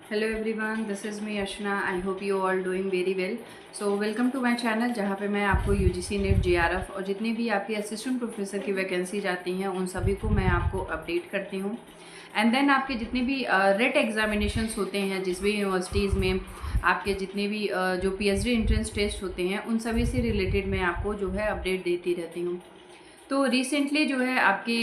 Hello everyone, this is me Archana. I hope you all doing very well. So welcome to my channel, जहाँ पे मैं आपको UGC net JRF और जितनी भी आपकी असिस्टेंट प्रोफेसर की वैकेंसी आती हैं उन सभी को मैं आपको अपडेट करती हूँ। एंड देन आपके जितने भी रेट एग्जामिनेशंस होते हैं जिस भी यूनिवर्सिटीज़ में आपके जितने भी जो पीएचडी एंट्रेंस टेस्ट होते हैं उन सभी से रिलेटेड मैं आपको जो है अपडेट देती रहती हूँ। तो रिसेंटली जो है आपके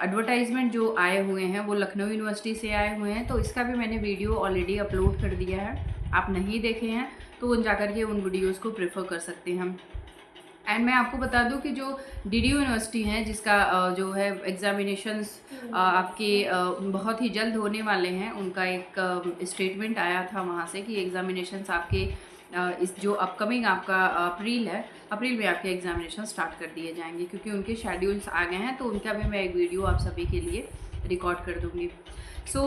एडवर्टाइजमेंट जो आए हुए हैं वो लखनऊ यूनिवर्सिटी से आए हुए हैं, तो इसका भी मैंने वीडियो ऑलरेडी अपलोड कर दिया है। आप नहीं देखे हैं तो उन जाकर के उन वीडियोस को प्रेफर कर सकते हैं हम। एंड मैं आपको बता दूं कि जो डीडीयू यूनिवर्सिटी है जिसका जो है एग्जामिनेशंस आपके बहुत ही जल्द होने वाले हैं, उनका एक स्टेटमेंट आया था वहाँ से कि एग्जामिनेशंस आपके इस जो अपकमिंग आपका अप्रैल में आपके एग्जामिनेशन स्टार्ट कर दिए जाएंगे, क्योंकि उनके शेड्यूल्स आ गए हैं। तो उनका भी मैं एक वीडियो आप सभी के लिए रिकॉर्ड कर दूँगी। सो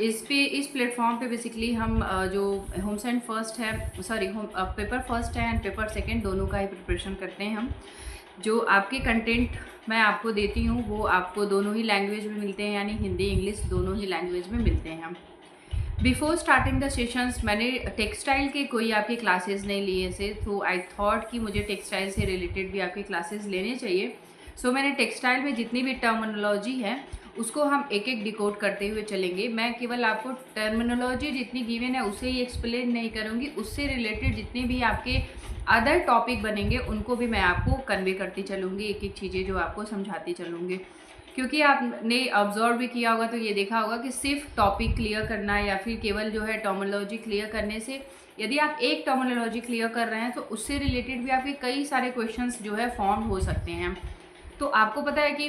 इस प्लेटफॉर्म पे बेसिकली हम जो होम साइंस फर्स्ट है, सॉरी होम पेपर फर्स्ट है एंड पेपर सेकंड दोनों का ही प्रिपरेशन करते हैं हम। जो आपके कंटेंट मैं आपको देती हूँ वो आपको दोनों ही लैंग्वेज में मिलते हैं, यानी हिंदी इंग्लिश दोनों ही लैंग्वेज में मिलते हैं हम। बिफोर स्टार्टिंग द सेशंस मैंने टेक्सटाइल के कोई आपके क्लासेस नहीं लिए थे, तो आई थॉट कि मुझे टेक्सटाइल से रिलेटेड भी आपके क्लासेस लेने चाहिए। सो मैंने टेक्सटाइल में जितनी भी टर्मिनोलॉजी है उसको हम एक एक डिकोड करते हुए चलेंगे। मैं केवल आपको टर्मिनोलॉजी जितनी गिवन है उसे ही एक्सप्लेन नहीं करूँगी, उससे रिलेटेड जितने भी आपके अदर टॉपिक बनेंगे उनको भी मैं आपको कन्वे करती चलूँगी, एक एक चीज़ें जो आपको समझाती चलूँगी। क्योंकि आपने ऑब्जर्व भी किया होगा तो ये देखा होगा कि सिर्फ टॉपिक क्लियर करना या फिर केवल जो है टर्मिनोलॉजी क्लियर करने से, यदि आप एक टर्मिनोलॉजी क्लियर कर रहे हैं तो उससे रिलेटेड भी आपके कई सारे क्वेश्चंस जो है फॉर्म हो सकते हैं। तो आपको पता है कि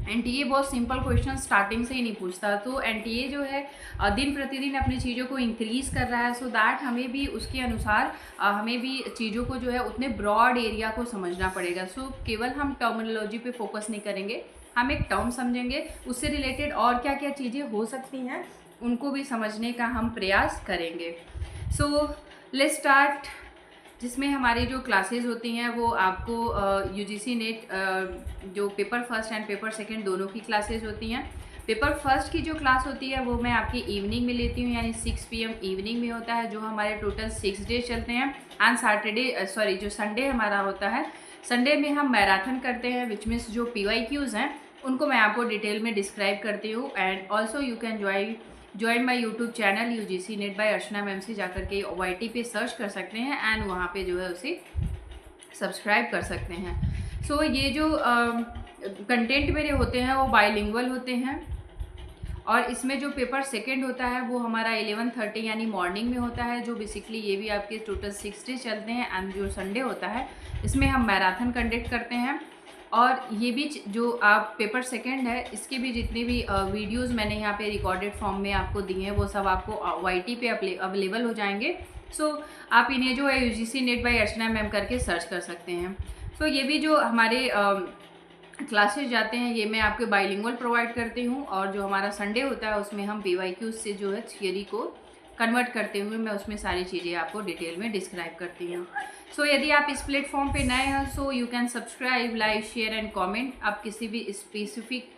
एनटीए बहुत सिंपल क्वेश्चन स्टार्टिंग से ही नहीं पूछता, तो एनटीए जो है दिन प्रतिदिन अपनी चीज़ों को इंक्रीज़ कर रहा है, सो दैट हमें भी उसके अनुसार हमें भी चीज़ों को जो है उतने ब्रॉड एरिया को समझना पड़ेगा। सो केवल हम टर्मिनोलॉजी पे फोकस नहीं करेंगे, हम एक टर्म समझेंगे, उससे रिलेटेड और क्या क्या चीज़ें हो सकती हैं उनको भी समझने का हम प्रयास करेंगे। So let's start. जिसमें हमारी जो क्लासेस होती हैं वो आपको यूजीसी नेट जो paper first and paper second दोनों की क्लासेस होती हैं। पेपर फर्स्ट की जो क्लास होती है वो मैं आपकी इवनिंग में लेती हूँ, यानी 6 PM इवनिंग में होता है, जो हमारे टोटल 6 डेज चलते हैं। एंड जो संडे हमारा होता है, संडे में हम मैराथन करते हैं, विच मीन्स जो PYQs हैं उनको मैं आपको डिटेल में डिस्क्राइब करती हूँ। And also you can join my YouTube channel UGC NET by Archana ma'am से जाकर के YT पे सर्च कर सकते हैं एंड वहाँ पे जो है उसे सब्सक्राइब कर सकते हैं। सो ये जो कंटेंट मेरे होते हैं वो बाइलिंगुअल होते हैं, और इसमें जो पेपर सेकंड होता है वो हमारा 11:30 यानी मॉर्निंग में होता है, जो बेसिकली ये भी आपके टोटल 6 डेज चलते हैं। एंड जो संडे होता है इसमें हम मैराथन कंडक्ट करते हैं। और ये भी जो आप पेपर सेकंड है इसके भी जितने भी वीडियोस मैंने यहाँ पे रिकॉर्डेड फॉर्म में आपको दिए हैं वो सब आपको YT पे अवेलेबल हो जाएंगे। सो आप इन्हें जो है UGC NET by Archana ma'am करके सर्च कर सकते हैं। सो ये भी जो हमारे क्लासेस जाते हैं ये मैं आपके बाइलिंगुअल प्रोवाइड करती हूँ, और जो हमारा संडे होता है उसमें हम PYQ से जो है थियरी को कन्वर्ट करते हुए मैं उसमें सारी चीज़ें आपको डिटेल में डिस्क्राइब करती हूँ। सो यदि आप इस प्लेटफॉर्म पे नए हैं so you can subscribe, like, share and comment. आप किसी भी स्पेसिफिक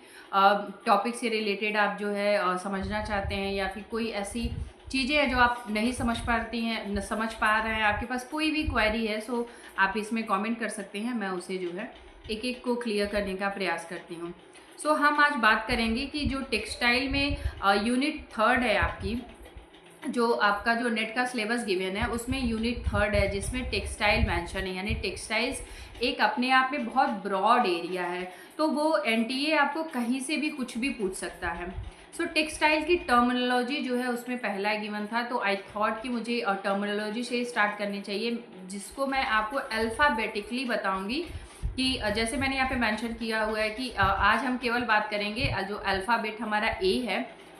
टॉपिक से रिलेटेड आप जो है समझना चाहते हैं, या फिर कोई ऐसी चीज़ें हैं जो आप नहीं समझ पा रहे हैं, आपके पास कोई भी क्वेरी है, सो आप इसमें कमेंट कर सकते हैं। मैं उसे जो है एक एक को क्लियर करने का प्रयास करती हूँ। सो हम आज बात करेंगे कि जो टेक्सटाइल में यूनिट थर्ड है आपकी, जो आपका जो नेट का सिलेबस गिवन है उसमें यूनिट थर्ड है जिसमें टेक्सटाइल मेंशन है, यानी टेक्सटाइल्स एक अपने आप में बहुत ब्रॉड एरिया है, तो वो एनटीए आपको कहीं से भी कुछ भी पूछ सकता है। सो टेक्सटाइल की टर्मिनोलॉजी जो है उसमें पहला गिवन था, तो आई थॉट कि मुझे टर्मिनोलॉजी से स्टार्ट करनी चाहिए, जिसको मैं आपको अल्फ़ाबेटिकली बताऊंगी। कि जैसे मैंने यहाँ पे मेंशन किया हुआ है कि आज हम केवल बात करेंगे जो अल्फ़ाबेट हमारा A है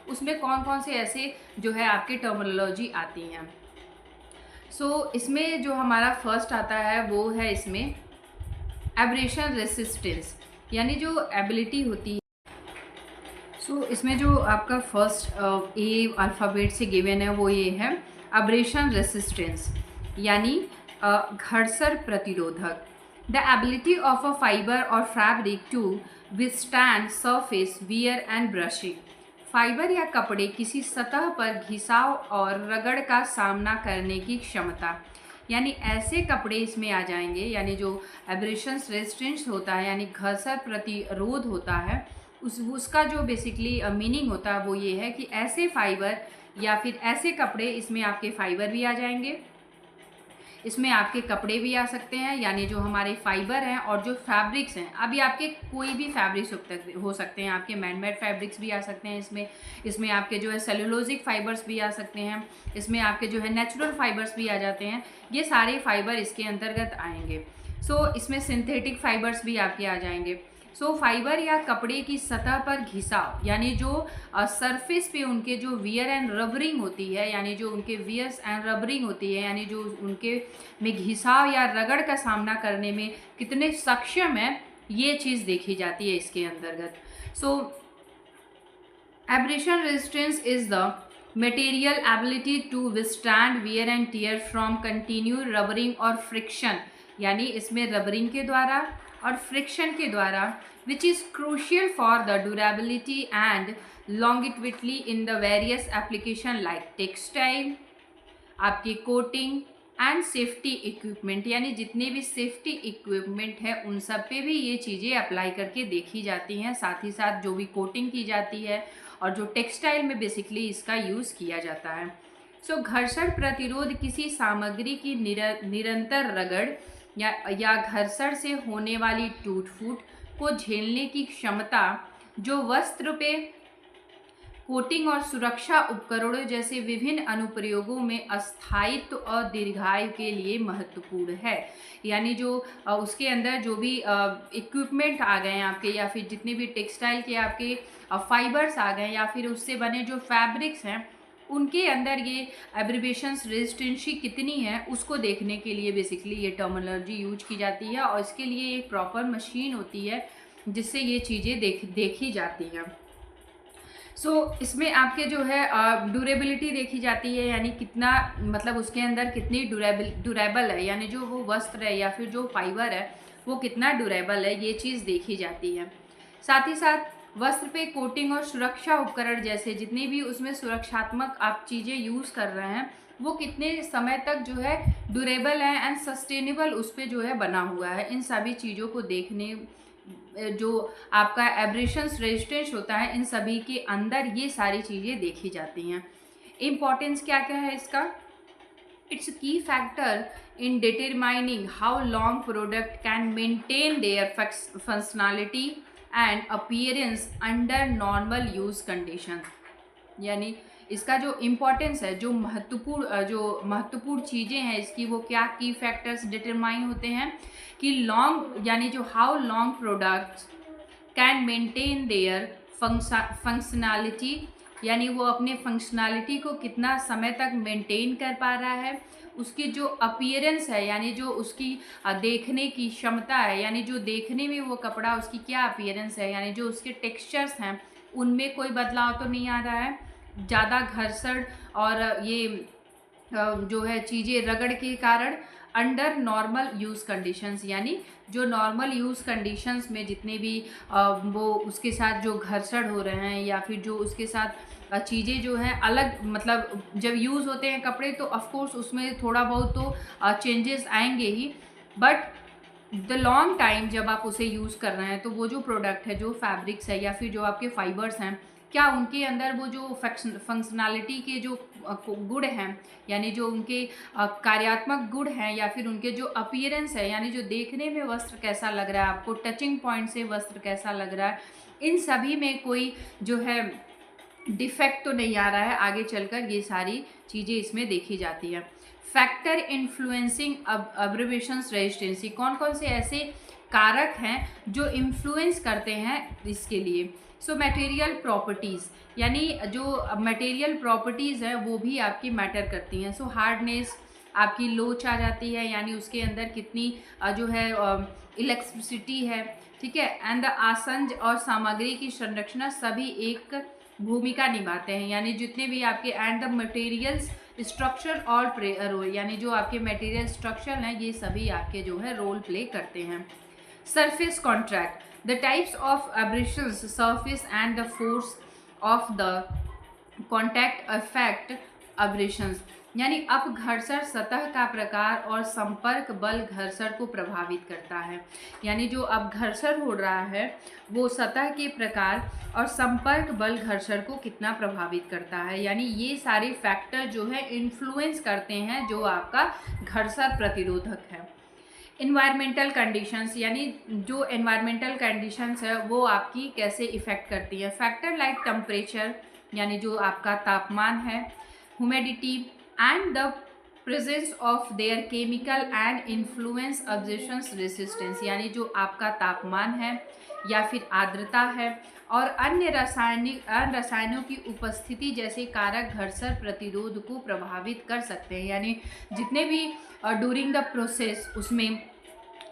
उसमें कौन कौन से ऐसे जो है आपकी टर्मिनोलॉजी आती हैं। सो इसमें जो हमारा फर्स्ट आता है वो है इसमें एब्रेशन रेसिस्टेंस, यानी जो एबिलिटी होती है। सो इसमें जो आपका फर्स्ट A अल्फ़ाबेट से गिवन है वो ये है एब्रेशन रेसिस्टेंस, यानी घर्षण प्रतिरोधक। The ability of a fiber or fabric to withstand surface wear and brushing. Fibre या कपड़े किसी सतह पर घिसाव और रगड़ का सामना करने की क्षमता, यानी ऐसे कपड़े इसमें आ जाएंगे, यानी जो एब्रेशन रेजिस्टेंस होता है यानी घर्षण प्रतिरोध होता है, उसका जो बेसिकली मीनिंग होता है वो ये है कि ऐसे फाइबर या फिर ऐसे कपड़े, इसमें आपके फाइबर भी आ जाएंगे, इसमें आपके कपड़े भी आ सकते हैं, यानी जो हमारे फाइबर हैं और जो फैब्रिक्स हैं, अभी आपके कोई भी फैब्रिक्स हो सकते हैं, आपके मैनमेड फैब्रिक्स भी आ सकते हैं इसमें आपके जो है सेलुलोजिक फाइबर्स भी आ सकते हैं, इसमें आपके जो है नेचुरल फाइबर्स भी आ जाते हैं, ये सारे फाइबर इसके अंतर्गत आएंगे। इसमें सिंथेटिक फाइबर्स भी आपके आ जाएंगे। फाइबर या कपड़े की सतह पर घिसाव, यानी जो सरफेस पे उनके जो वियर एंड रबरिंग होती है, यानी जो उनके वियर्स एंड रबरिंग होती है, यानी जो उनके में घिसाव या रगड़ का सामना करने में कितने सक्षम है, ये चीज़ देखी जाती है इसके अंतर्गत। Abrasion resistance is the material ability to withstand wear and tear from continued rubbering और friction, यानी इसमें रबरिंग के द्वारा और फ्रिक्शन के द्वारा, which is crucial for the durability and longevity in the various application like textile, आपकी coating and safety equipment, यानी जितने भी सेफ्टी इक्विपमेंट है उन सब पे भी ये चीज़ें अप्लाई करके देखी जाती हैं। साथ ही साथ जो भी कोटिंग की जाती है और जो टेक्सटाइल में बेसिकली इसका यूज़ किया जाता है। घर्षण प्रतिरोध किसी सामग्री की निरंतर रगड़ या घर्षण से होने वाली टूट फूट को झेलने की क्षमता, जो वस्त्र पे कोटिंग और सुरक्षा उपकरणों जैसे विभिन्न अनुप्रयोगों में अस्थायित्व और दीर्घायु के लिए महत्वपूर्ण है। यानी जो उसके अंदर जो भी इक्विपमेंट आ गए हैं आपके, या फिर जितने भी टेक्सटाइल के आपके फाइबर्स आ गए, या फिर उससे बने जो फैब्रिक्स हैं, उनके अंदर ये एब्रिवेशंस रेजिस्टेंसी कितनी है उसको देखने के लिए बेसिकली ये टर्मिनोलॉजी यूज की जाती है, और इसके लिए एक प्रॉपर मशीन होती है जिससे ये चीज़ें देखी जाती हैं। इसमें आपके जो है ड्यूरेबिलिटी देखी जाती है, यानी कितना मतलब उसके अंदर कितनी ड्यूरेबल है, यानी जो वो वस्त्र है या फिर जो फाइबर है वो कितना ड्यूरेबल है, ये चीज़ देखी जाती है। साथ ही साथ वस्त्र पे कोटिंग और सुरक्षा उपकरण जैसे जितने भी उसमें सुरक्षात्मक आप चीज़ें यूज़ कर रहे हैं वो कितने समय तक जो है ड्यूरेबल है एंड सस्टेनेबल उस पर जो है बना हुआ है। इन सभी चीज़ों को देखने, जो आपका एब्रेशंस रेजिस्टेंस होता है, इन सभी के अंदर ये सारी चीज़ें देखी जाती हैं। इम्पॉर्टेंस क्या क्या है इसका? इट्स की factor in determining how long product can maintain their functionality and appearance under normal use condition. यानी इसका जो इम्पोर्टेंस है, जो महत्वपूर्ण चीज़ें हैं इसकी, वो क्या की फैक्टर्स डिटरमाइन होते हैं कि लॉन्ग, यानी जो how long products can maintain their functionality, यानी वो अपने फंक्शनैलिटी को कितना समय तक मेंटेन कर पा रहा है, उसकी जो अपीयरेंस है, यानी जो उसकी देखने की क्षमता है, यानी जो देखने में वो कपड़ा उसकी क्या अपीयरेंस है, यानी जो उसके टेक्सचर्स हैं उनमें कोई बदलाव तो नहीं आ रहा है, ज़्यादा घर्षण और ये जो है चीज़ें रगड़ के कारण अंडर नॉर्मल यूज़ कंडीशंस, यानी जो नॉर्मल यूज़ कंडीशंस में जितने भी वो उसके साथ जो घर्षण हो रहे हैं या फिर जो उसके साथ चीज़ें जो हैं अलग, मतलब जब यूज़ होते हैं कपड़े तो ऑफ कोर्स उसमें थोड़ा बहुत तो चेंजेस आएंगे ही, बट द लॉन्ग टाइम जब आप उसे यूज़ कर रहे हैं तो वो जो प्रोडक्ट है, जो फैब्रिक्स है या फिर जो आपके फाइबर्स हैं, क्या उनके अंदर वो जो फंक्शनैलिटी के जो गुण हैं, यानी जो उनके कार्यात्मक गुण हैं, या फिर उनके जो अपीयरेंस है, यानी जो देखने में वस्त्र कैसा लग रहा है, आपको टचिंग पॉइंट से वस्त्र कैसा लग रहा है, इन सभी में कोई जो है डिफेक्ट तो नहीं आ रहा है। आगे चलकर ये सारी चीज़ें इसमें देखी जाती है। फैक्टर इन्फ्लुएंसिंग अब्रिवेशंस रेजिस्टेंसी, कौन कौन से ऐसे कारक हैं जो इन्फ्लुएंस करते हैं इसके लिए? मटेरियल प्रॉपर्टीज़, यानी जो मटेरियल प्रॉपर्टीज़ हैं वो भी आपकी मैटर करती हैं। हार्डनेस, आपकी लोच आ जाती है, यानी उसके अंदर कितनी जो है इलेक्ट्रिसिटी है, ठीक है, एंड द आसंज और सामग्री की संरचना सभी एक भूमिका निभाते हैं, यानी जितने भी आपके and the materials structure all play role, यानी जो आपके मटेरियल स्ट्रक्चर हैं ये सभी आपके जो है रोल प्ले करते हैं। Surface contract, the types of abrasions, surface and the force of the contact effect abrasions, यानी अपघर्षण सतह का प्रकार और संपर्क बल घर्षण को प्रभावित करता है। यानी जो अपघर्षण हो रहा है वो सतह के प्रकार और संपर्क बल घर्षण को कितना प्रभावित करता है, यानी ये सारे फैक्टर जो है इन्फ्लुएंस करते हैं जो आपका घर्षण प्रतिरोधक है। इन्वायरमेंटल कंडीशंस, यानी जो एनवायरमेंटल कंडीशंस है वो आपकी कैसे इफ़ेक्ट करती है। फैक्टर लाइक टेम्परेचर, यानी जो आपका तापमान है, humidity and the presence of their chemical and influence absorption resistance, यानी जो आपका तापमान है या फिर आर्द्रता है और अन्य रसायनों की उपस्थिति जैसे कारक घर्षण प्रतिरोध को प्रभावित कर सकते हैं। यानी जितने भी ड्यूरिंग द प्रोसेस उसमें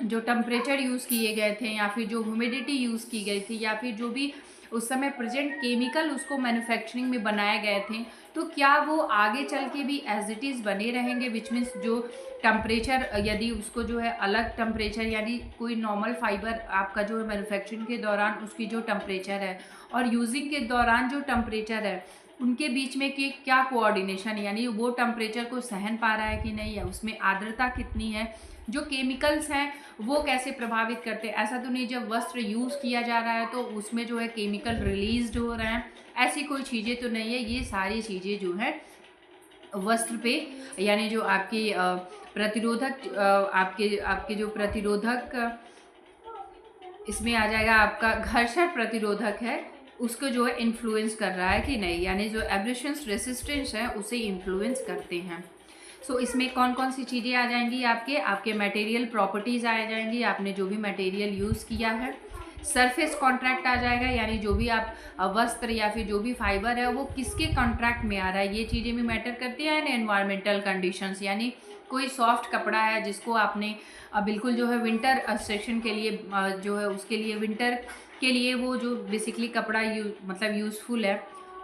जो टेम्परेचर यूज़ किए गए थे या फिर जो ह्यूमिडिटी यूज़ की गई थी या फिर जो भी उस समय प्रेजेंट केमिकल उसको मैन्युफैक्चरिंग में बनाए गए थे, तो क्या वो आगे चल के भी एज इट इज़ बने रहेंगे। विच मीन्स जो टेम्परेचर, यदि उसको जो है अलग टेम्परेचर, यानी कोई नॉर्मल फाइबर आपका जो है मैन्युफैक्चरिंग के दौरान उसकी जो टेम्परेचर है और यूजिंग के दौरान जो टेम्परेचर है उनके बीच में कि क्या कोऑर्डिनेशन, यानी वो टेम्परेचर को सहन पा रहा है कि नहीं है, उसमें आर्द्रता कितनी है, जो केमिकल्स हैं वो कैसे प्रभावित करते हैं। ऐसा तो नहीं जब वस्त्र यूज़ किया जा रहा है तो उसमें जो है केमिकल रिलीज हो रहे हैं, ऐसी कोई चीज़ें तो नहीं है। ये सारी चीज़ें जो है वस्त्र पे, यानी जो आपकी प्रतिरोधक आपके जो प्रतिरोधक इसमें आ जाएगा आपका घर्षण प्रतिरोधक है, उसको जो है इन्फ्लुएंस कर रहा है कि नहीं, यानी जो एब्रेशंस रेसिस्टेंस है उसे इन्फ्लुएंस करते हैं। सो इसमें कौन कौन सी चीज़ें आ जाएंगी, आपके मटेरियल प्रॉपर्टीज़ आ जाएंगी, आपने जो भी मटेरियल यूज़ किया है। सरफेस कॉन्ट्रैक्ट आ जाएगा, यानी जो भी आप वस्त्र या फिर जो भी फाइबर है वो किसके कॉन्ट्रैक्ट में आ रहा है, ये चीज़ें भी मैटर करती है। एंड एनवायरमेंटल कंडीशंस, यानी कोई सॉफ्ट कपड़ा है जिसको आपने बिल्कुल जो है विंटर सेक्शन के लिए जो है उसके लिए विंटर के लिए वो जो बेसिकली कपड़ा मतलब यूज़फुल है,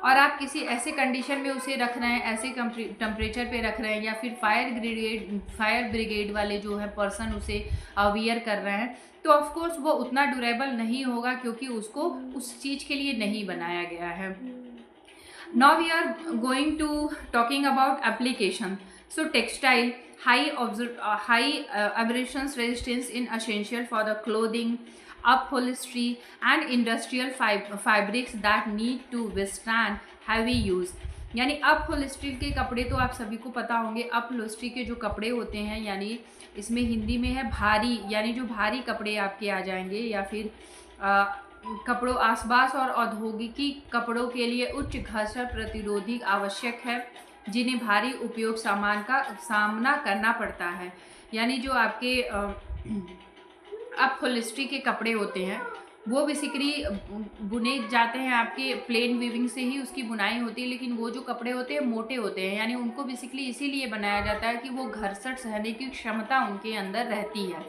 और आप किसी ऐसे कंडीशन में उसे रख रहे हैं, ऐसे टेम्परेचर पे रख रहे हैं, या फिर फायर ब्रिगेड वाले जो है पर्सन उसे वियर कर रहे हैं, तो ऑफ कोर्स वो उतना ड्यूरेबल नहीं होगा क्योंकि उसको उस चीज़ के लिए नहीं बनाया गया है। Now we are going to talking about application. So textile high abrasions resistance in essential for the clothing, upholstery and industrial fabrics that need to withstand heavy use। यानी अपहोल्स्ट्री के कपड़े तो आप सभी को पता होंगे। अपहोल्स्ट्री के जो कपड़े होते हैं, यानी इसमें हिंदी में है भारी, यानी जो भारी कपड़े आपके आ जाएंगे, या फिर कपड़ों आसपास और औद्योगिकी कपड़ों के लिए उच्च घर्षण प्रतिरोधी आवश्यक है जिन्हें भारी उपयोग सामान का सामना करना पड़ता है। यानी जो आपके अपहोल्स्ट्री के कपड़े होते हैं वो बेसिकली बुने जाते हैं, आपके प्लेन वीविंग से ही उसकी बुनाई होती है, लेकिन वो जो कपड़े होते हैं मोटे होते हैं, यानी उनको बेसिकली इसीलिए बनाया जाता है कि वो घर्षण सहने की क्षमता उनके अंदर रहती है।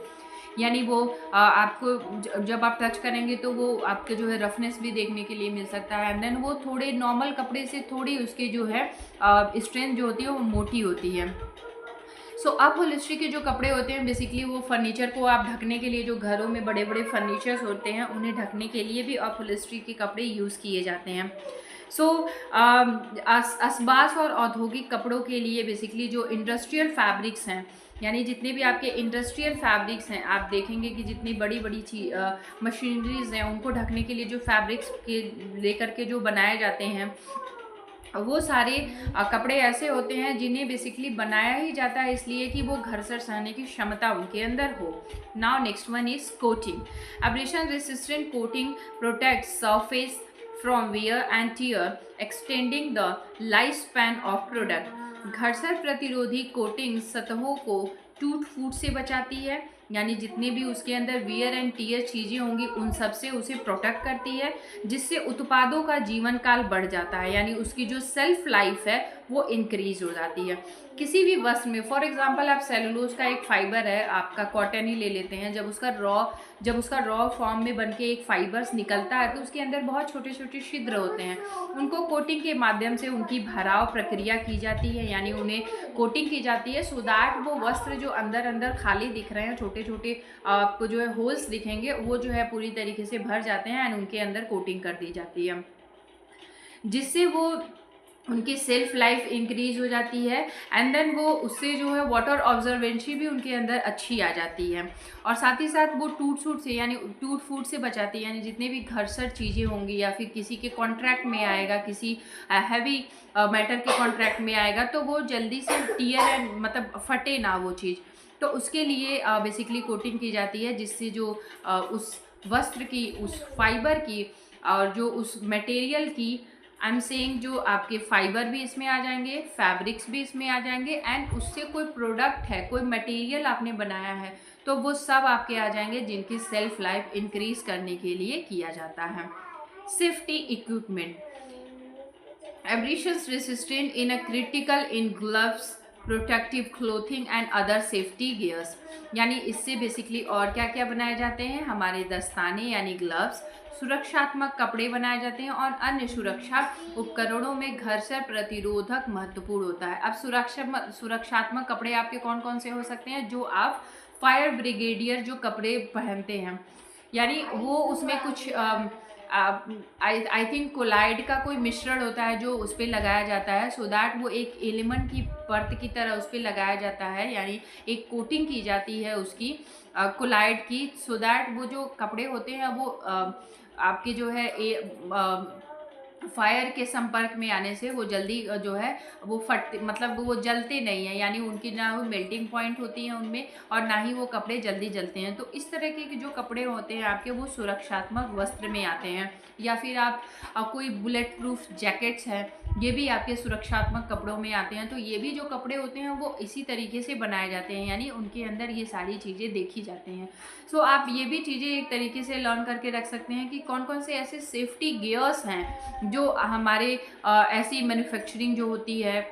यानी वो आपको जब आप टच करेंगे तो वो आपके जो है रफनेस भी देखने के लिए मिल सकता है, एंड देन वो थोड़े नॉर्मल कपड़े से थोड़ी उसकी जो है स्ट्रेंथ जो होती है वो मोटी होती है। सो अपहोल्स्ट्री के जो कपड़े होते हैं बेसिकली वो फर्नीचर को आप ढकने के लिए, जो घरों में बड़े बड़े फर्नीचर्स होते हैं उन्हें ढकने के लिए भी अपहोल्स्ट्री के कपड़े यूज़ किए जाते हैं। सो असबास और औद्योगिक कपड़ों के लिए बेसिकली जो इंडस्ट्रियल फैब्रिक्स हैं, यानी जितने भी आपके इंडस्ट्रियल फैब्रिक्स हैं, आप देखेंगे कि जितनी बड़ी बड़ी मशीनरीज हैं उनको ढकने के लिए जो फैब्रिक्स के लेकर के जो बनाए जाते हैं वो सारे कपड़े ऐसे होते हैं जिन्हें बेसिकली बनाया ही जाता है इसलिए कि वो घर्षण सहने की क्षमता उनके अंदर हो। Now next one is coating. Abrasion resistant coating protect surface from wear and tear, extending the life span of product. घर्षण प्रतिरोधी कोटिंग सतहों को टूट फूट से बचाती है, यानी जितने भी उसके अंदर वियर एंड टीयर चीज़ें होंगी उन सब से उसे प्रोटेक्ट करती है, जिससे उत्पादों का जीवन काल बढ़ जाता है, यानी उसकी जो सेल्फ लाइफ है वो इंक्रीज हो जाती है। किसी भी वस्त्र में, फॉर एग्जांपल आप सेलुलोज का एक फाइबर है, आपका कॉटन ही ले लेते हैं, जब उसका रॉ फॉर्म में बनके एक फाइबर्स निकलता है तो उसके अंदर बहुत छोटे छोटे छिद्र होते हैं, उनको कोटिंग के माध्यम से उनकी भराव प्रक्रिया की जाती है, यानी उन्हें कोटिंग की जाती है सो दैट वो वस्त्र जो अंदर अंदर खाली दिख रहे हैं, छोटे छोटे आपको जो है होल्स दिखेंगे, वो जो है पूरी तरीके से भर जाते हैं एंड उनके अंदर कोटिंग कर दी जाती है। जिससे वो उनकी सेल्फ लाइफ इंक्रीज हो जाती है। एंड देन वो उससे जो है वाटर ऑब्जर्वेंसी भी उनके अंदर अच्छी आ जाती है। और साथ ही साथ वो टूट फूट से यानी टूट फूट से बचाती है, यानी जितने भी घर्षण चीज़ें होंगी या फिर किसी के कॉन्ट्रैक्ट में आएगा, किसी हैवी मैटर के कॉन्ट्रैक्ट में आएगा, तो वो जल्दी से टीयर एंड मतलब फटे ना वो चीज़। तो उसके लिए बेसिकली कोटिंग की जाती है, जिससे जो उस वस्त्र की, उस फाइबर की और जो उस मटेरियल की, आई एम सेइंग जो आपके फाइबर भी इसमें आ जाएंगे, फैब्रिक्स भी इसमें आ जाएंगे, एंड उससे कोई प्रोडक्ट है, कोई मटेरियल आपने बनाया है, तो वो सब आपके आ जाएंगे, जिनकी सेल्फ लाइफ इंक्रीज करने के लिए किया जाता है। Safety equipment, aberrations resistant in a critical in gloves, protective clothing and other safety gears. यानी इससे बेसिकली और क्या क्या बनाए जाते हैं, हमारे दस्ताने यानी ग्लव्स, सुरक्षात्मक कपड़े बनाए जाते हैं, और अन्य सुरक्षा उपकरणों में घर्षण प्रतिरोधक महत्वपूर्ण होता है। अब सुरक्षात्मक कपड़े आपके कौन कौन से हो सकते हैं, जो आप फायर ब्रिगेडियर जो कपड़े पहनते हैं, यानी वो उसमें कुछ आई थिंक कोलाइड का कोई मिश्रण होता है जो उस पर लगाया जाता है, सो दैट वो एक एलिमेंट की परत की तरह उस पर लगाया जाता है, यानी एक कोटिंग की जाती है उसकी कोलाइड की, सो दैट वो जो कपड़े होते हैं वो आपके जो है फायर के संपर्क में आने से वो जल्दी जो है वो फटते, मतलब वो जलते नहीं है, यानी उनकी ना वो मेल्टिंग पॉइंट होती है उनमें, और ना ही वो कपड़े जल्दी जलते हैं। तो इस तरह के जो कपड़े होते हैं आपके, वो सुरक्षात्मक वस्त्र में आते हैं। या फिर आप कोई बुलेट प्रूफ जैकेट्स है, ये भी आपके सुरक्षात्मक कपड़ों में आते हैं। तो ये भी जो कपड़े होते हैं वो इसी तरीके से बनाए जाते हैं, यानी उनके अंदर ये सारी चीज़ें देखी जाती हैं। सो आप ये भी चीज़ें एक तरीके से लर्न करके रख सकते हैं कि कौन कौन से ऐसे सेफ्टी गियर्स हैं जो हमारे ऐसी मैन्युफैक्चरिंग जो होती है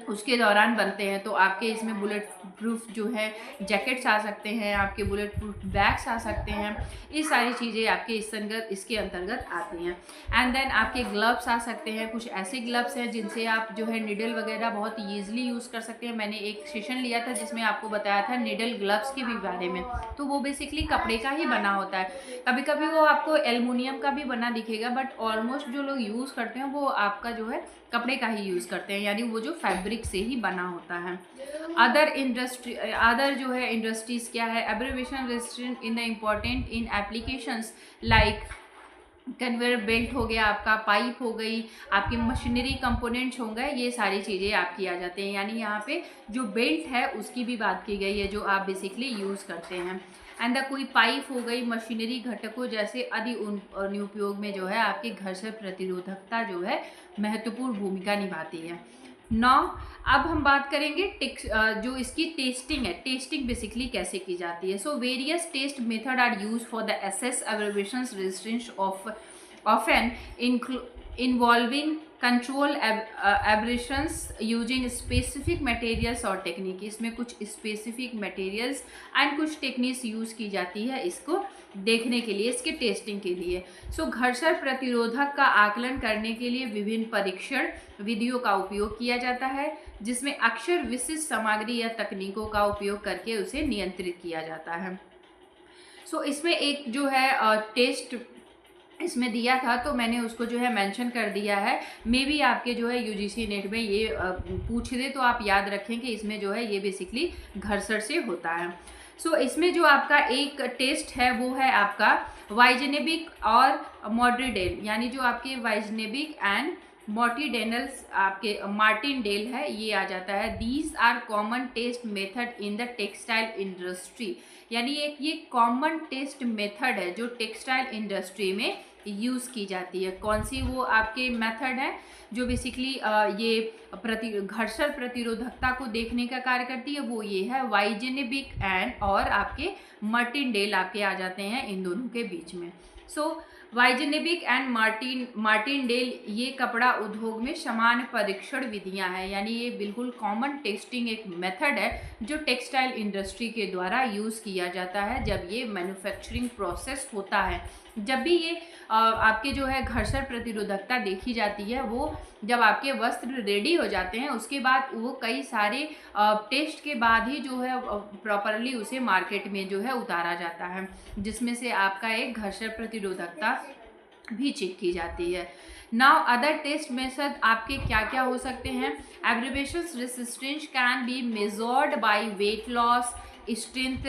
उसके दौरान बनते हैं। तो आपके इसमें बुलेट प्रूफ जो है जैकेट्स आ सकते हैं, आपके बुलेट प्रूफ बैग्स आ सकते हैं, ये सारी चीज़ें आपके इसके अंतर्गत आती हैं। एंड देन आपके ग्लव्स आ सकते हैं, कुछ ऐसे ग्लव्स हैं जिनसे आप जो है निडल वगैरह बहुत ईजिली यूज़ कर सकते हैं। मैंने एक सेशन लिया था जिसमें आपको बताया था निडल ग्लव्स के भी बारे में, तो वो बेसिकली कपड़े का ही बना होता है। कभी कभी वो आपको एल्युमिनियम का भी बना दिखेगा, बट ऑलमोस्ट जो लोग यूज़ करते हैं वो आपका जो है कपड़े का ही यूज़ करते हैं, यानी वो जो फैब्रिक से ही बना होता है। अदर जो है इंडस्ट्रीज क्या है, abbreviation resistant in the important in applications like conveyor belt हो गया, आपका पाइप हो गई, आपके मशीनरी कंपोनेंट्स हो गए, ये सारी चीज़ें आपकी आ जाते हैं। यानी यहाँ पे जो बेल्ट है उसकी भी बात की गई है जो आप बेसिकली यूज़ करते हैं। एंड कोई पाइप हो गई, मशीनरी घटकों जैसे आदि अनुप्रयोग में जो है आपके घर्षण प्रतिरोधकता जो है महत्वपूर्ण भूमिका निभाती है। नौ, अब हम बात करेंगे जो इसकी टेस्टिंग है, टेस्टिंग बेसिकली कैसे की जाती है। So various test method are use for the assess abbreviations resistance of an involving control abrasions using specific materials और टेक्निक। इसमें कुछ स्पेसिफिक मटेरियल्स एंड कुछ टेक्निक्स यूज़ की जाती है इसको देखने के लिए, इसके टेस्टिंग के लिए। सो घर्षण प्रतिरोधक का आकलन करने के लिए विभिन्न परीक्षण विधियों का उपयोग किया जाता है, जिसमें अक्सर विशिष्ट सामग्री या तकनीकों का उपयोग करके उसे नियंत्रित किया जाता है। सो इसमें एक जो है टेस्ट इसमें दिया था, तो मैंने उसको जो है मेंशन कर दिया है। मे बी आपके जो है यूजीसी नेट में ये पूछ दे तो आप याद रखें कि इसमें जो है ये बेसिकली घर्षण से होता है। सो इसमें जो आपका एक टेस्ट है वो है आपका वाइजनेबिक और मॉर्टिडेल, यानी जो आपके वाइजनेबिक एंड मॉर्टिडेनल्स आपके मार्टिनडेल है, ये आ जाता है। These are common test method in the textile industry, यानी एक ये कॉमन टेस्ट मेथड है जो टेक्सटाइल इंडस्ट्री में यूज़ की जाती है। कौन सी वो आपके मेथड है जो बेसिकली ये घर्षण प्रतिरोधकता को देखने का कार्य करती है, वो ये है वाइजेनेबिक एंड और आपके मार्टिनडेल आपके आ जाते हैं इन दोनों के बीच में। सो वाइजेनेबिक एंड मार्टिनडेल ये कपड़ा उद्योग में सामान्य परीक्षण विधियां हैं, यानी ये बिल्कुल कॉमन टेस्टिंग एक मेथड है जो टेक्सटाइल इंडस्ट्री के द्वारा यूज़ किया जाता है जब ये मैन्युफैक्चरिंग प्रोसेस होता है। जब भी ये आपके जो है घर्षण प्रतिरोधकता देखी जाती है वो जब आपके वस्त्र रेडी हो जाते हैं उसके बाद वो कई सारे टेस्ट के बाद ही जो है प्रॉपरली उसे मार्केट में जो है उतारा जाता है, जिसमें से आपका एक घर्षण प्रतिरोधकता भी चेक की जाती है। नाउ अदर टेस्ट मेथड आपके क्या क्या हो सकते हैं? Abbreviations resistance can be measured by weight loss, strength,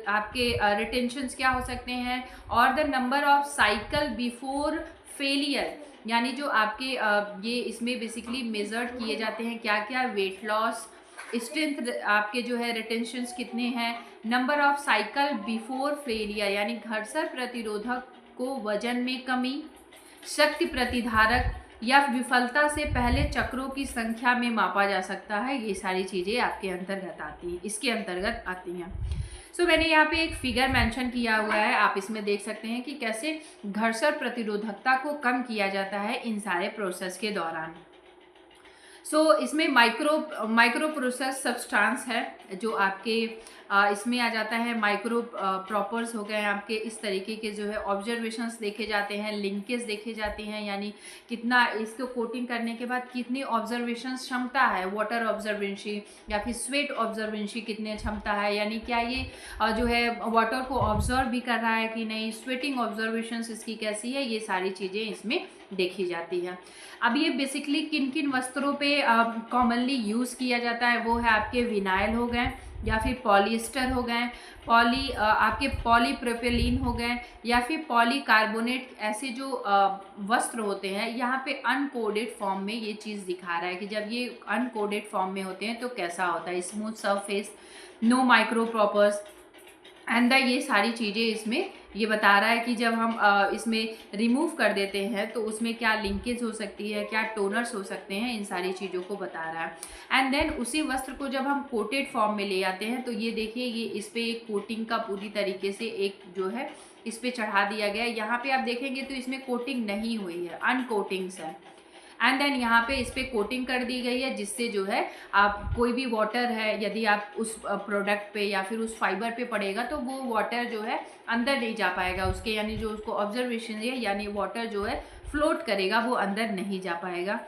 आपके रिटेंशंस क्या हो सकते हैं, और the number of cycle before failure, यानी जो आपके ये इसमें बेसिकली मेजर्ड किए जाते हैं क्या क्या, वेट लॉस, स्ट्रेंथ आपके जो है रिटेंशंस कितने हैं, number of cycle before failure यानी घर्षण प्रतिरोधक को वजन में कमी, शक्ति प्रतिधारक या विफलता से पहले चक्रों की संख्या में मापा जा सकता है। ये सारी चीज़ें आपके अंतर्गत आती हैं, इसके अंतर्गत आती हैं। सो मैंने यहाँ पे एक फिगर मेंशन किया हुआ है, आप इसमें देख सकते हैं कि कैसे घर्षण प्रतिरोधकता को कम किया जाता है इन सारे प्रोसेस के दौरान। इसमें माइक्रो प्रोसेस सब्सटेंस है जो आपके इसमें आ जाता है। माइक्रो प्रॉपर्स हो गए आपके, इस तरीके के जो है ऑब्जर्वेशंस देखे जाते हैं, लिंकेज देखे जाती हैं, यानी कितना इसको कोटिंग करने के बाद कितनी ऑब्जर्वेशन क्षमता है, वाटर ऑब्जर्वेंसी या फिर स्वेट ऑब्जर्वेंसी कितने क्षमता है, यानी क्या ये जो है वाटर को ऑब्जर्व भी कर रहा है कि नहीं, स्वेटिंग ऑब्जर्वेशंस इसकी कैसी है, ये सारी चीज़ें इसमें देखी जाती है। अब ये बेसिकली किन किन वस्त्रों पे कॉमनली यूज़ किया जाता है, वो है आपके विनाइल हो गए या फिर पॉलिएस्टर हो गए, आपके पॉलीप्रोपिलीन हो गए या फिर पॉलीकार्बोनेट, ऐसे जो वस्त्र होते हैं। यहाँ पे अनकोडेड फॉर्म में ये चीज़ दिखा रहा है कि जब ये अनकोडेड फॉर्म में होते हैं तो कैसा होता है, smooth surface, no micro propers and ये सारी चीज़ें इसमें ये बता रहा है कि जब हम इसमें रिमूव कर देते हैं तो उसमें क्या लिंकेज हो सकती है, क्या टोनर्स हो सकते हैं, इन सारी चीज़ों को बता रहा है। एंड देन उसी वस्त्र को जब हम कोटेड फॉर्म में ले आते हैं तो ये देखिए, ये इस पर एक कोटिंग का पूरी तरीके से एक जो है इस पर चढ़ा दिया गया है। यहाँ पे आप देखेंगे तो इसमें कोटिंग नहीं हुई है, अनकोटिंग्स है। एंड देन यहाँ पे इस पर कोटिंग कर दी गई है, जिससे जो है आप कोई भी वाटर है यदि आप उस प्रोडक्ट पे या फिर उस फाइबर पे पड़ेगा तो वो वाटर जो है अंदर नहीं जा पाएगा उसके, यानी जो उसको ऑब्जर्वेशन है, यानी वाटर जो है फ्लोट करेगा वो अंदर नहीं जा पाएगा।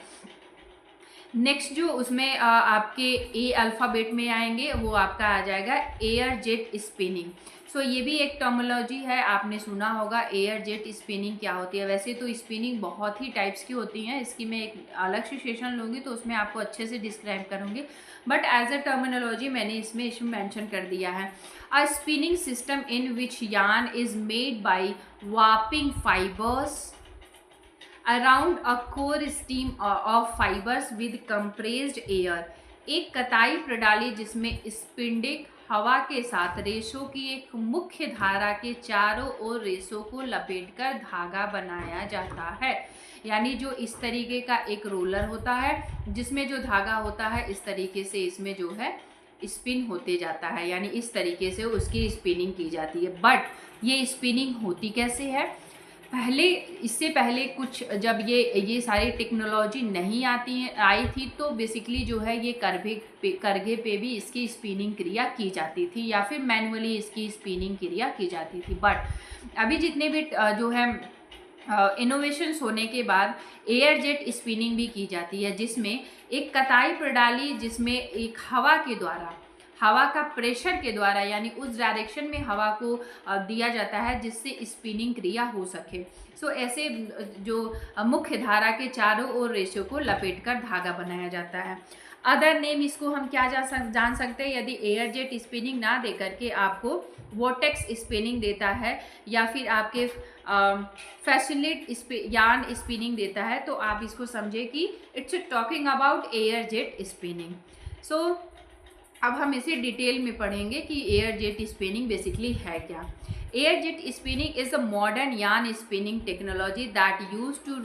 नेक्स्ट जो उसमें आपके ए अल्फ़ाबेट में आएंगे वो आपका आ जाएगा एयर जेट स्पिनिंग। ये भी एक टर्मिनोलॉजी है, आपने सुना होगा एयर जेट स्पिनिंग क्या होती है। वैसे तो स्पिनिंग बहुत ही टाइप्स की होती हैं, इसकी मैं एक अलग से सेशन लूँगी तो उसमें आपको अच्छे से डिस्क्राइब करूँगी, बट एज अ टर्मिनोलॉजी मैंने इसमें मेंशन कर दिया है। A spinning system in which yarn is made by warping fibres around a core steam of fibres with compressed air. एक कताई प्रणाली जिसमें स्पिंडिक हवा के साथ रेशों की एक मुख्य धारा के चारों ओर रेशों को लपेटकर धागा बनाया जाता है। यानी जो इस तरीके का एक रोलर होता है जिसमें जो धागा होता है इस तरीके से इसमें जो है स्पिन होते जाता है, यानी इस तरीके से उसकी स्पिनिंग की जाती है। बट ये स्पिनिंग होती कैसे है? इससे पहले कुछ जब ये सारी टेक्नोलॉजी नहीं आई थी तो बेसिकली जो है ये करघे पे भी इसकी स्पिनिंग क्रिया की जाती थी या फिर मैनुअली इसकी स्पिनिंग क्रिया की जाती थी। बट अभी जितने भी जो है इनोवेशंस होने के बाद एयर जेट स्पिनिंग भी की जाती है, जिसमें एक कताई प्रणाली जिसमें एक हवा का प्रेशर के द्वारा यानी उस डायरेक्शन में हवा को दिया जाता है जिससे स्पिनिंग क्रिया हो सके। ऐसे जो मुख्य धारा के चारों ओर रेशों को लपेटकर धागा बनाया जाता है। अदर नेम इसको हम क्या जान सकते हैं, यदि एयर जेट स्पिनिंग ना दे करके आपको वोटेक्स स्पिनिंग देता है या फिर आपके फैसिनेट यार्न स्पिनिंग देता है तो आप इसको समझे कि it's talking about air jet spinning. अब हम इसे डिटेल में पढ़ेंगे कि एयर जेट स्पिनिंग बेसिकली है क्या। Air jet spinning is a modern yarn spinning technology that use to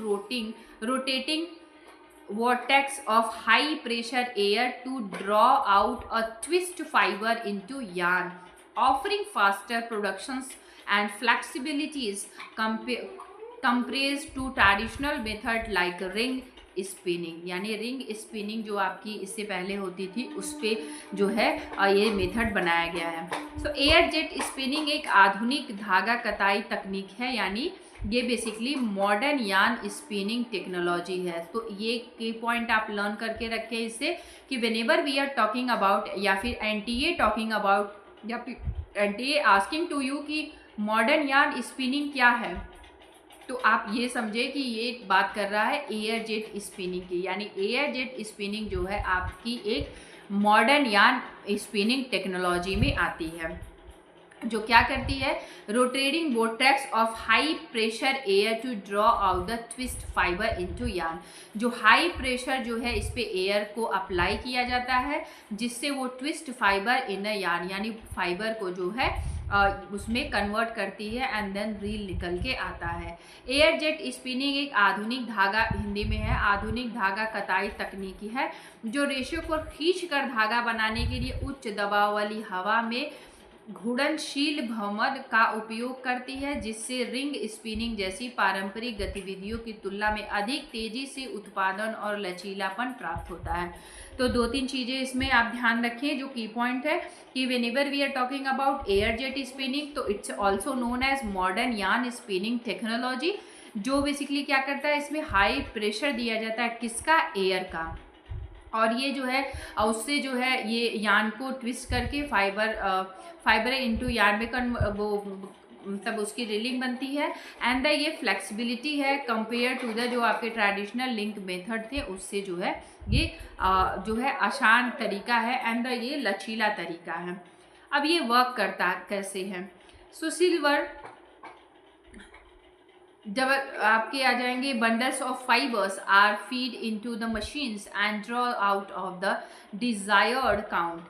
rotating vortex of high pressure air to draw out a twist fiber into yarn, offering faster productions and flexibilities compared to traditional method like ring spinning. यानी ring spinning जो आपकी इससे पहले होती थी उस पर जो है ये मेथड बनाया गया है। एयर जेट स्पिनिंग एक आधुनिक धागा कताई तकनीक है, यानी ये basically modern yarn spinning technology है। तो ये की पॉइंट आप लर्न करके रखें इससे कि whenever we are talking about या फिर एनटीए टॉकिंग अबाउट या फिर एनटीए आस्किंग टू यू कि मॉडर्न यार्न स्पिनिंग क्या है, तो आप ये समझे कि ये बात कर रहा है एयर जेट स्पिनिंग की, यानी एयर जेट स्पिनिंग जो है आपकी एक मॉडर्न यान स्पिनिंग टेक्नोलॉजी में आती है, जो क्या करती है, rotating vortex of high pressure air to draw out the twist fiber into yarn. जो हाई प्रेशर जो है इस पे एयर को अप्लाई किया जाता है, जिससे वो twist fibre in a yarn यानी फाइबर को जो है उसमें कन्वर्ट करती है एंड देन रील निकल के आता है। एयर जेट स्पिनिंग एक आधुनिक धागा, हिंदी में है आधुनिक धागा कताई तकनीकी है, जो रेशो को खींच कर धागा बनाने के लिए उच्च दबाव वाली हवा में घूर्णनशील भ्रमण का उपयोग करती है, जिससे रिंग स्पिनिंग जैसी पारंपरिक गतिविधियों की तुलना में अधिक तेजी से उत्पादन और लचीलापन प्राप्त होता है। तो 2-3 चीज़ें इसमें आप ध्यान रखें जो की पॉइंट है कि whenever we are talking about air jet spinning, तो it's also known as modern yarn spinning technology, जो बेसिकली क्या करता है, इसमें हाई प्रेशर दिया जाता है, किसका, एयर का, और ये जो है उससे जो है ये यान को ट्विस्ट करके फाइबर इनटू यान में वो मतलब उसकी रीलिंग बनती है। एंड द ये फ्लेक्सिबिलिटी है कंपेयर टू द जो आपके ट्रेडिशनल लिंक मेथड थे उससे जो है ये जो है आसान तरीका है एंड द ये लचीला तरीका है। अब ये वर्क करता कैसे है, सो सिल्वर जब आपके आ जाएंगे bundles of fibers are feed into the machines and draw out of the desired count.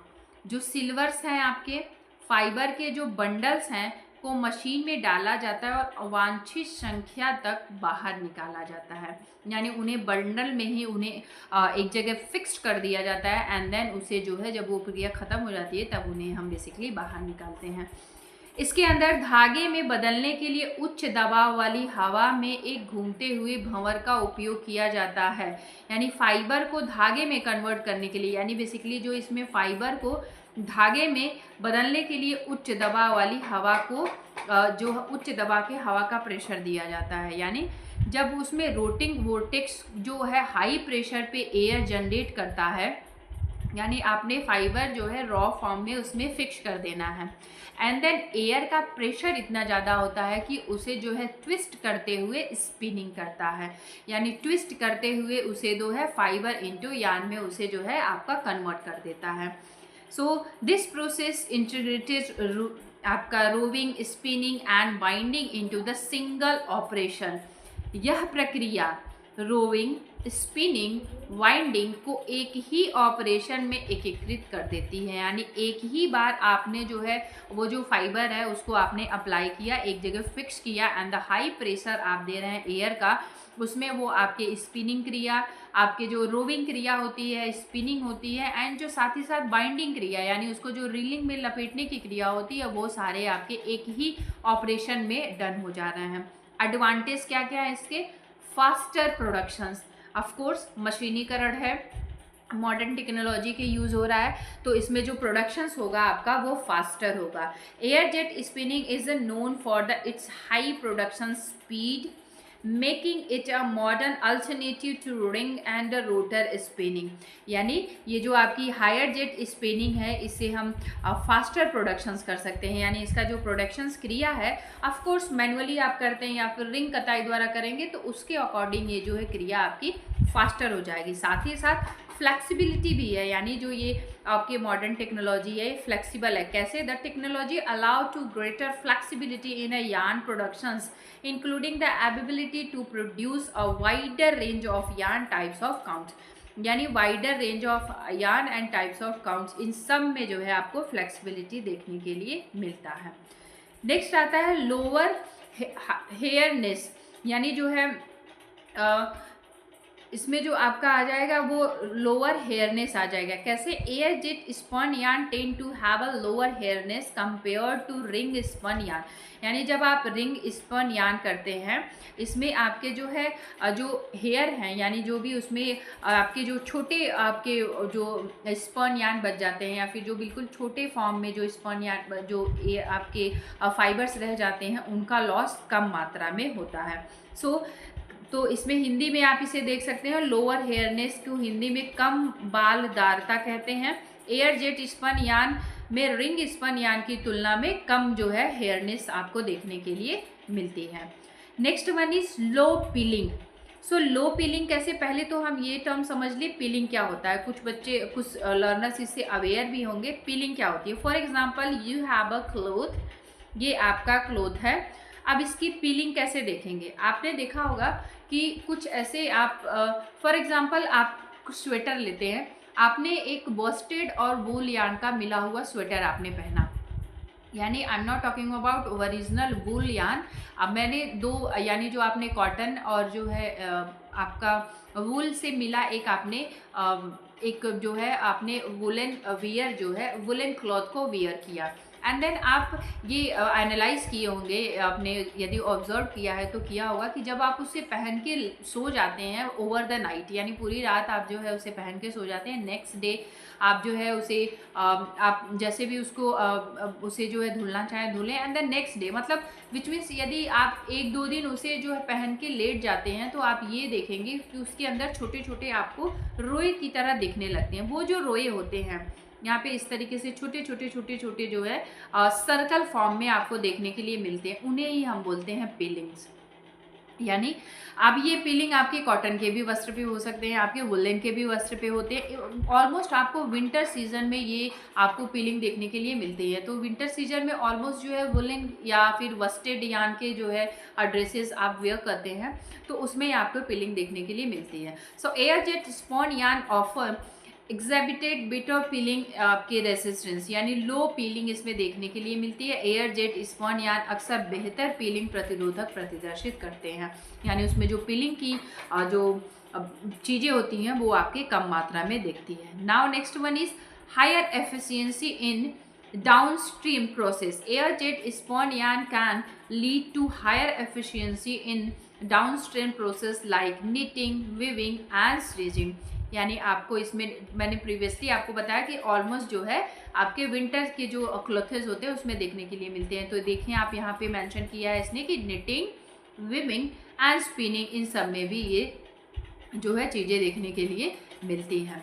जो सिल्वर्स हैं आपके फाइबर के जो बंडल्स हैं को मशीन में डाला जाता है और अवांछित संख्या तक बाहर निकाला जाता है, यानी उन्हें बंडल में ही उन्हें एक जगह फिक्स्ड कर दिया जाता है एंड देन उसे जो है जब वो प्रक्रिया ख़त्म हो जाती है तब उन्हें हम बेसिकली बाहर निकालते हैं। इसके अंदर धागे में बदलने के लिए उच्च दबाव वाली हवा में एक घूमते हुए भंवर का उपयोग किया जाता है, यानी फाइबर को धागे में कन्वर्ट करने के लिए, यानी बेसिकली जो इसमें फाइबर को धागे में बदलने के लिए उच्च दबाव वाली हवा को जो उच्च दबाव के हवा का प्रेशर दिया जाता है, यानी जब उसमें रोटिंग वोर्टेक्स जो है हाई प्रेशर पे एयर जनरेट करता है, यानी आपने फाइबर जो है रॉ फॉर्म में उसमें फिक्स कर देना है एंड देन एयर का प्रेशर इतना ज़्यादा होता है कि उसे जो है ट्विस्ट करते हुए स्पिनिंग करता है, यानी ट्विस्ट करते हुए उसे जो है फाइबर इनटू यार्न में उसे जो है आपका कन्वर्ट कर देता है। सो दिस प्रोसेस इंटीग्रेटेड आपका roving spinning and binding into the single operation. यह प्रक्रिया रोविंग स्पिनिंग वाइंडिंग को एक ही ऑपरेशन में एकीकृत कर देती है, यानी एक ही बार आपने जो है वो जो फाइबर है उसको आपने अप्लाई किया, एक जगह फिक्स किया एंड द हाई प्रेशर आप दे रहे हैं एयर का, उसमें वो आपके स्पिनिंग क्रिया, आपके जो रोविंग क्रिया होती है, स्पिनिंग होती है एंड जो साथ ही साथ बाइंडिंग क्रिया यानी उसको जो रीलिंग में लपेटने की क्रिया होती है, वो सारे आपके एक ही ऑपरेशन में डन हो जा रहे हैं। एडवांटेज क्या क्या है इसके, फास्टर प्रोडक्शंस, ऑफ कोर्स मशीनीकरण है, मॉडर्न टेक्नोलॉजी के यूज़ हो रहा है तो इसमें जो प्रोडक्शंस होगा आपका वो फास्टर होगा। Air jet spinning is known for the its high production speed making it a modern alternative to ring and rotor spinning, यानी ये जो आपकी हायर जेट स्पिनिंग है इससे हम फास्टर प्रोडक्शंस कर सकते हैं, यानी इसका जो प्रोडक्शंस क्रिया है ऑफ कोर्स मैनुअली आप करते हैं या फिर रिंग कताई द्वारा करेंगे तो उसके अकॉर्डिंग ये जो है क्रिया आपकी फास्टर हो जाएगी। साथ ही साथ फ्लेक्सिबिलिटी भी है, यानी जो ये आपके मॉडर्न टेक्नोलॉजी है फ्लेक्सिबल है। कैसे, the technology allow to greater flexibility in a yarn productions including the ability to produce a wider range of yarn types of counts, यानी wider range of yarn and types of counts, इन सब में जो है आपको flexibility देखने के लिए मिलता है। नेक्स्ट आता है लोअर हेयरनेस, यानी जो है इसमें जो आपका आ जाएगा वो लोअर हेयरनेस आ जाएगा। कैसे, air jet spun yarn tend to have a lower hairiness compare to ring spun yarn, यानी जब आप रिंग स्पन यार्न करते हैं इसमें आपके जो है जो हेयर हैं यानी जो भी उसमें आपके जो छोटे आपके जो स्पन यार्न बच जाते हैं या फिर जो बिल्कुल छोटे फॉर्म में जो स्पन यार्न जो आपके फाइबर्स रह जाते हैं उनका लॉस कम मात्रा में होता है। तो इसमें हिंदी में आप इसे देख सकते हैं लोअर हेयरनेस को हिंदी में कम बालदारता कहते हैं। एयर जेट स्पन यार्न में रिंग स्पन यार्न की तुलना में कम जो है हेयरनेस आपको देखने के लिए मिलती है। Next one is low piling. So low piling कैसे, पहले तो हम ये टर्म समझ ले पीलिंग क्या होता है। कुछ बच्चे कुछ लर्नर्स इससे अवेयर भी होंगे पीलिंग क्या होती है। For example you have a cloth, ये आपका क्लोथ है। अब इसकी पीलिंग कैसे देखेंगे, आपने देखा होगा कि कुछ ऐसे आप फॉर एग्जाम्पल आप कुछ स्वेटर लेते हैं, आपने एक बॉस्टेड और वूल यार्न का मिला हुआ स्वेटर आपने पहना, यानी I am not talking about original wool yarn. अब मैंने दो, यानी जो आपने कॉटन और जो है आपका वूल से मिला एक आपने एक जो है आपने वुलन वियर जो है वुलन क्लॉथ को वियर किया, एंड देन आप ये एनालाइज किए होंगे, आपने यदि ऑब्जर्व किया है तो किया होगा कि जब आप उसे पहन के सो जाते हैं ओवर द नाइट, यानी पूरी रात आप जो है उसे पहन के सो जाते हैं, नेक्स्ट डे आप जो है उसे आप जैसे भी उसको उसे जो है धुलना चाहें धुलें, एंड देन नेक्स्ट डे मतलब विच मीन्स यदि आप एक दो दिन उसे जो है पहन के लेट जाते हैं तो आप ये देखेंगे कि उसके अंदर छोटे छोटे आपको रोए की तरह दिखने लगते हैं। वो जो रोए होते हैं यहाँ पे इस तरीके से छोटे छोटे छोटे छोटे जो है सर्कल फॉर्म में आपको देखने के लिए मिलते हैं, उन्हें ही हम बोलते हैं पीलिंग्स। यानी अब ये पीलिंग आपके कॉटन के भी वस्त्र पे हो सकते हैं, आपके वुलन के भी वस्त्र पे होते हैं। ऑलमोस्ट आपको विंटर सीजन में ये आपको पीलिंग देखने के लिए मिलती है। तो विंटर सीजन में ऑलमोस्ट जो है वुलन या फिर वस्टेड यान के जो है ड्रेसेस आप वेयर करते हैं तो उसमें आपको पीलिंग देखने के लिए मिलती है। सो एयर जेट स्पॉन यान ऑफर एग्जेबिटेड बिटर पीलिंग आपके रेसिस्टेंस, यानी लो पीलिंग इसमें देखने के लिए मिलती है। एयर जेट स्पॉन यान अक्सर बेहतर पीलिंग प्रतिरोधक प्रदर्शित करते हैं, यानी उसमें जो पीलिंग की जो चीज़ें होती हैं वो आपके कम मात्रा में दिखती है। Now next one is higher efficiency in downstream process. Air jet spun yarn can lead to higher efficiency in downstream process like knitting, weaving and stitching. यानी आपको इसमें मैंने प्रीवियसली आपको बताया कि ऑलमोस्ट जो है आपके विंटर के जो क्लॉथेस होते हैं उसमें देखने के लिए मिलते हैं। तो देखिए आप यहाँ पे मेंशन किया है इसने कि निटिंग, विविंग एंड स्पिनिंग, इन सब में भी ये जो है चीज़ें देखने के लिए मिलती हैं।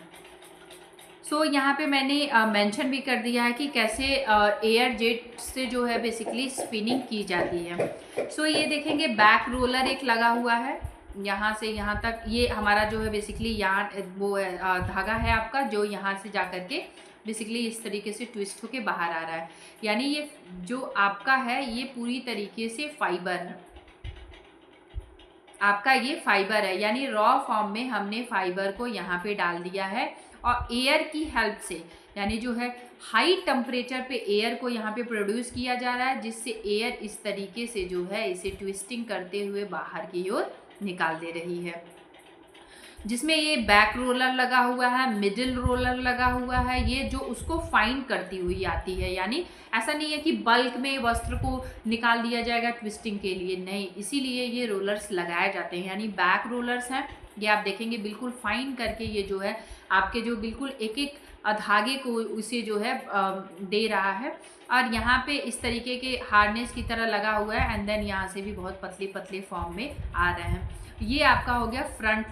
सो यहाँ पे मैंने मेंशन भी कर दिया है कि कैसे एयर जेट से जो है बेसिकली स्पिनिंग की जाती है। सो ये देखेंगे बैक रोलर एक लगा हुआ है, यहाँ से यहाँ तक ये हमारा जो है बेसिकली यहाँ वो है धागा है आपका जो यहाँ से जा कर के बेसिकली इस तरीके से ट्विस्ट होके बाहर आ रहा है। यानी ये जो आपका है ये पूरी तरीके से फाइबर है, आपका ये फाइबर है, यानी रॉ फॉर्म में हमने फाइबर को यहाँ पे डाल दिया है और एयर की हेल्प से, यानी जो है हाई टेम्परेचर पे एयर को यहाँ पे प्रोड्यूस किया जा रहा है, जिससे एयर इस तरीके से जो है इसे ट्विस्टिंग करते हुए बाहर की ओर निकाल दे रही है। जिसमें ये बैक रोलर लगा हुआ है, मिडिल रोलर लगा हुआ है, ये जो उसको फाइन करती हुई आती है। यानी ऐसा नहीं है कि बल्क में वस्त्र को निकाल दिया जाएगा ट्विस्टिंग के लिए, नहीं, इसीलिए ये रोलर्स लगाए जाते हैं। यानी बैक रोलर्स हैं, ये आप देखेंगे बिल्कुल फाइन करके ये जो है आपके जो बिल्कुल एक एक धागे को उसे जो है दे रहा है, और यहाँ पे इस तरीके के हार्नेस की तरह लगा हुआ है, एंड देन यहाँ से भी बहुत पतले पतले फॉर्म में आ रहे हैं। ये आपका हो गया फ्रंट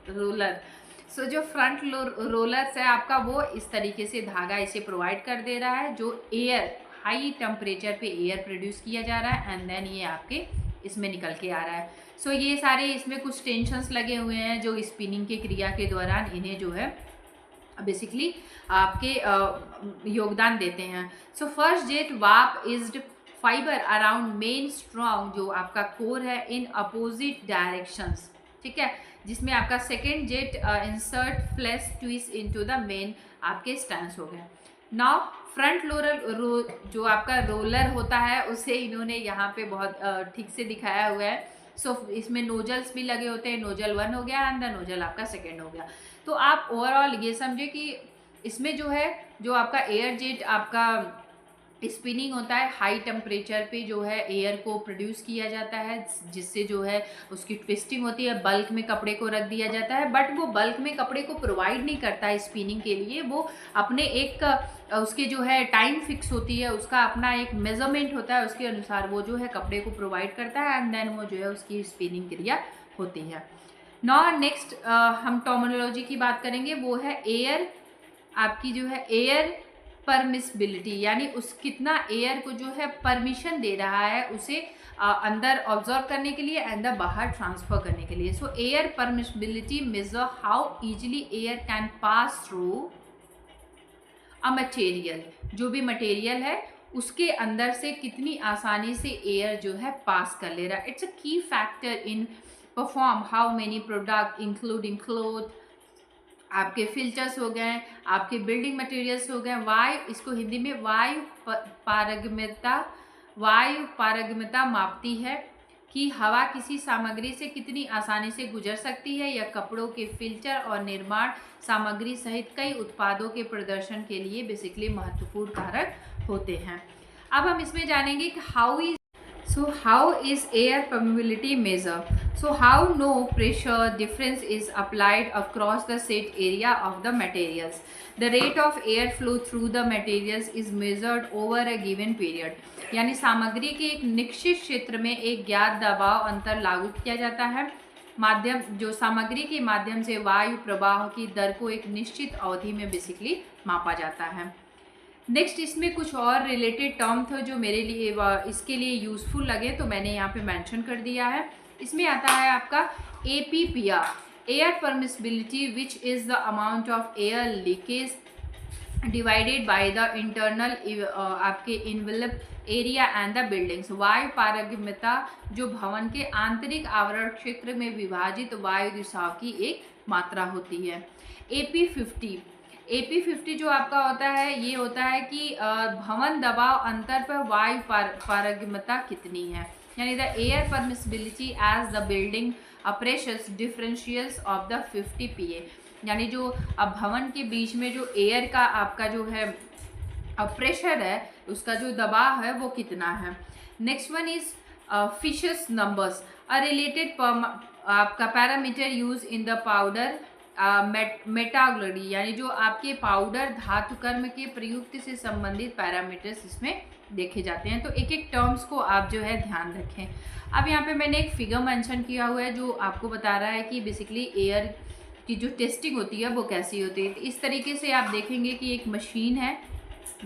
रोलर। सो जो फ्रंट रोलर्स है आपका वो इस तरीके से धागा इसे प्रोवाइड कर दे रहा है, जो एयर हाई टेम्परेचर पे एयर प्रोड्यूस किया जा रहा है, एंड देन ये आपके इसमें निकल के आ रहा है। सो ये सारे इसमें कुछ टेंशन्स लगे हुए हैं जो स्पिनिंग की क्रिया के दौरान इन्हें जो है बेसिकली आपके योगदान देते हैं। So first jet warp is fibre around main strong, जो आपका कोर है, इन अपोजिट डायरेक्शंस, ठीक है, जिसमें आपका second jet insert flash twist into the main आपके स्टैंस हो गए। नाउ फ्रंट जो आपका रोलर होता है उसे इन्होंने यहाँ पे बहुत ठीक से दिखाया हुआ है। सो इसमें नोजल्स भी लगे होते हैं, नोजल 1 हो गया एंड द नोजल आपका सेकेंड हो गया। तो आप ओवरऑल ये समझे कि इसमें जो है जो आपका एयर जेट आपका स्पिनिंग होता है, हाई टेम्परेचर पे जो है एयर को प्रोड्यूस किया जाता है, जिससे जो है उसकी ट्विस्टिंग होती है, बल्क में कपड़े को रख दिया जाता है, बट वो बल्क में कपड़े को प्रोवाइड नहीं करता है स्पिनिंग के लिए, वो अपने एक उसके जो है टाइम फिक्स होती है, उसका अपना एक मेजरमेंट होता है, उसके अनुसार वो जो है कपड़े को प्रोवाइड करता है, एंड देन वो जो है उसकी स्पिनिंग क्रिया होती है। नाउ नेक्स्ट हम टर्मिनोलॉजी की बात करेंगे, वो है एयर, आपकी जो है एयर परमिसिबिलिटी, यानी उस कितना एयर को जो है परमिशन दे रहा है उसे अंदर ऑब्जॉर्व करने के लिए एंड बाहर ट्रांसफर करने के लिए। So air permissibility measure how easily air can pass through a material, जो भी मटेरियल है उसके अंदर से कितनी आसानी से एयर जो है पास कर ले रहा है। इट्स अ की factor in perform how many product including cloth, आपके फिल्टर्स हो गए, आपके बिल्डिंग मटेरियल्स हो गए। वायु, इसको हिंदी में वायु पारगम्यता मापती है कि हवा किसी सामग्री से कितनी आसानी से गुजर सकती है। यह कपड़ों के फिल्टर और निर्माण सामग्री सहित कई उत्पादों के प्रदर्शन के लिए बेसिकली महत्वपूर्ण कारक होते हैं। अब हम इसमें जानेंगे कि how is air permeability measured? So how no pressure difference is applied across the set area of the materials. The rate of air flow through the materials is measured over a given period. यानी सामग्री के एक निश्चित क्षेत्र में एक ज्ञात दबाव अंतर लागू किया जाता है। माध्यम, जो सामग्री के माध्यम से वायु प्रवाह की दर को एक निश्चित अवधि में बेसिकली मापा जाता है। नेक्स्ट इसमें कुछ और रिलेटेड टर्म था जो मेरे लिए इसके लिए यूज़फुल लगे, तो मैंने यहाँ पे मेंशन कर दिया है। इसमें आता है आपका APPR, air permissibility, which is the amount of air leakage divided by the internal आपके envelope area and the buildings. वायु पारगम्यता जो भवन के आंतरिक आवरण क्षेत्र में विभाजित वायु दिशाओं की एक मात्रा होती है। AP50 जो आपका होता है, ये होता है कि भवन दबाव अंतर पर वायु पारगम्यता कितनी है, यानी the air permissibility as the building pressures differentials of the 50 PA, यानी जो अब भवन के बीच में जो एयर का आपका जो है प्रेशर है, उसका जो दबाव है वो कितना है। Next one is fishes numbers, a related आपका parameter use in the powder metallurgy, यानी जो आपके पाउडर धातु कर्म के प्रयुक्त से संबंधित पैरामीटर्स इसमें देखे जाते हैं। तो एक एक टर्म्स को आप जो है ध्यान रखें। अब यहाँ पे मैंने एक फिगर मेंशन किया हुआ है जो आपको बता रहा है कि बेसिकली एयर की जो टेस्टिंग होती है वो कैसी होती है। इस तरीके से आप देखेंगे कि एक मशीन है,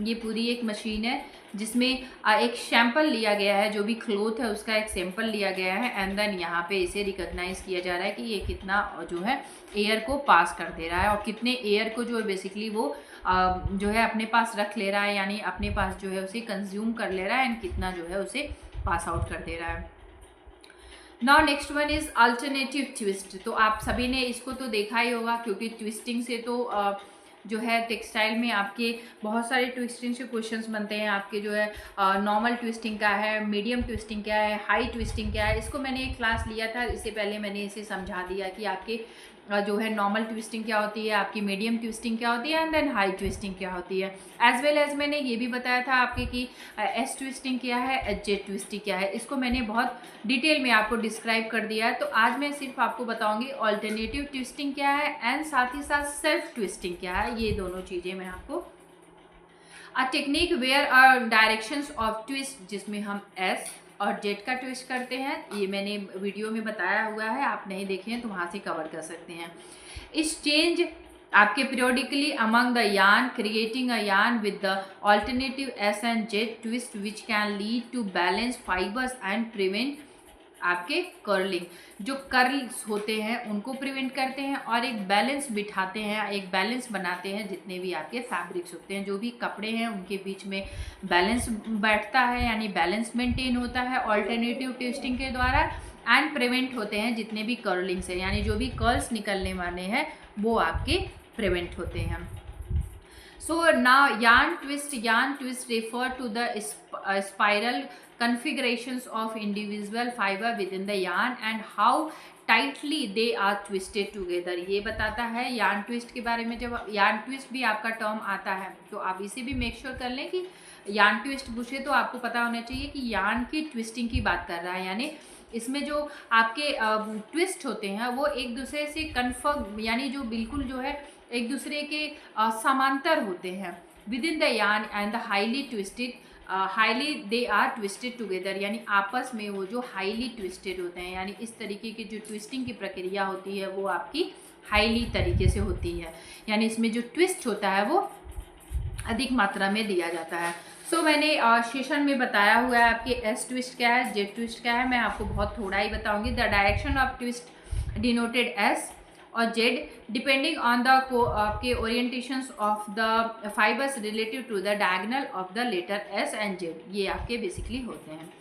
ये पूरी एक मशीन है जिसमें एक सैंपल लिया गया है, जो भी क्लोथ है उसका एक सैंपल लिया गया है एंड देन यहाँ पे इसे रिकॉग्नाइज किया जा रहा है कि ये कितना जो है एयर को पास कर दे रहा है और कितने एयर को जो है बेसिकली वो जो है अपने पास रख ले रहा है, यानी अपने पास जो है उसे कंज्यूम कर ले रहा है एंड कितना जो है उसे पास आउट कर दे रहा है। Now next one is alternative twist. तो आप सभी ने इसको तो देखा ही होगा, क्योंकि ट्विस्टिंग से तो जो है टेक्सटाइल में आपके बहुत सारे ट्विस्टिंग से क्वेश्चंस बनते हैं। आपके जो है नॉर्मल ट्विस्टिंग क्या है, मीडियम ट्विस्टिंग क्या है, हाई ट्विस्टिंग क्या है। इसको मैंने एक क्लास लिया था, इससे पहले मैंने इसे समझा दिया कि आपके जो है नॉर्मल ट्विस्टिंग क्या होती है, आपकी मीडियम ट्विस्टिंग क्या होती है एंड देन हाई ट्विस्टिंग क्या होती है। एज वेल एज मैंने ये भी बताया था आपके कि एस ट्विस्टिंग क्या है, जेड ट्विस्टिंग क्या है। इसको मैंने बहुत डिटेल में आपको डिस्क्राइब कर दिया है। तो आज मैं सिर्फ आपको बताऊंगी ऑल्टरनेटिव ट्विस्टिंग क्या है एंड साथ ही साथ सेल्फ ट्विस्टिंग क्या है। ये दोनों चीज़ें मैं आपको a technique where directions of twist, जिसमें हम एस और जेड का ट्विस्ट करते हैं। ये मैंने वीडियो में बताया हुआ है, आप नहीं देखे हैं तो वहाँ से कवर कर सकते हैं। इस चेंज आपके periodically among the yarn creating a yarn with the alternative S and Z twist which can lead to balance fibers and prevent आपके कर्लिंग। जो कर्ल्स होते हैं उनको प्रिवेंट करते हैं और एक बैलेंस बिठाते हैं, एक बैलेंस बनाते हैं। जितने भी आपके फैब्रिक्स होते हैं, जो भी कपड़े हैं, उनके बीच में बैलेंस बैठता है, यानी बैलेंस मेंटेन होता है ऑल्टरनेटिव ट्विस्टिंग के द्वारा एंड प्रिवेंट होते हैं जितने भी कर्लिंग्स हैं, यानी जो भी कर्ल्स निकलने वाले हैं वो आपके प्रिवेंट होते हैं। So now yarn twist refer to the spiral configurations of individual fiber within the yarn and how tightly they are twisted together। ये बताता है yarn twist के बारे में। जब yarn twist भी आपका टर्म आता है तो आप इसे भी मेक श्योर कर लें कि yarn twist पूछे तो आपको पता होना चाहिए कि yarn की ट्विस्टिंग की बात कर रहा है, यानी इसमें जो आपके ट्विस्ट होते हैं वो एक दूसरे से कन्फर्म, यानी जो बिल्कुल जो है एक दूसरे के समांतर होते हैं within the yarn and the highly twisted highly they are twisted together, यानी आपस में वो जो हाईली ट्विस्टेड होते हैं, यानी इस तरीके की जो ट्विस्टिंग की प्रक्रिया होती है वो आपकी हाईली तरीके से होती है, यानी इसमें जो ट्विस्ट होता है वो अधिक मात्रा में दिया जाता है। सो मैंने सेशन में बताया हुआ है आपके एस ट्विस्ट क्या है, जेड ट्विस्ट क्या है, मैं आपको बहुत थोड़ा ही बताऊंगी। The direction of twist denoted S और जेड डिपेंडिंग ऑन द आपके orientations of the fibers relative to the diagonal of the letter S and Z, ये आपके बेसिकली होते हैं।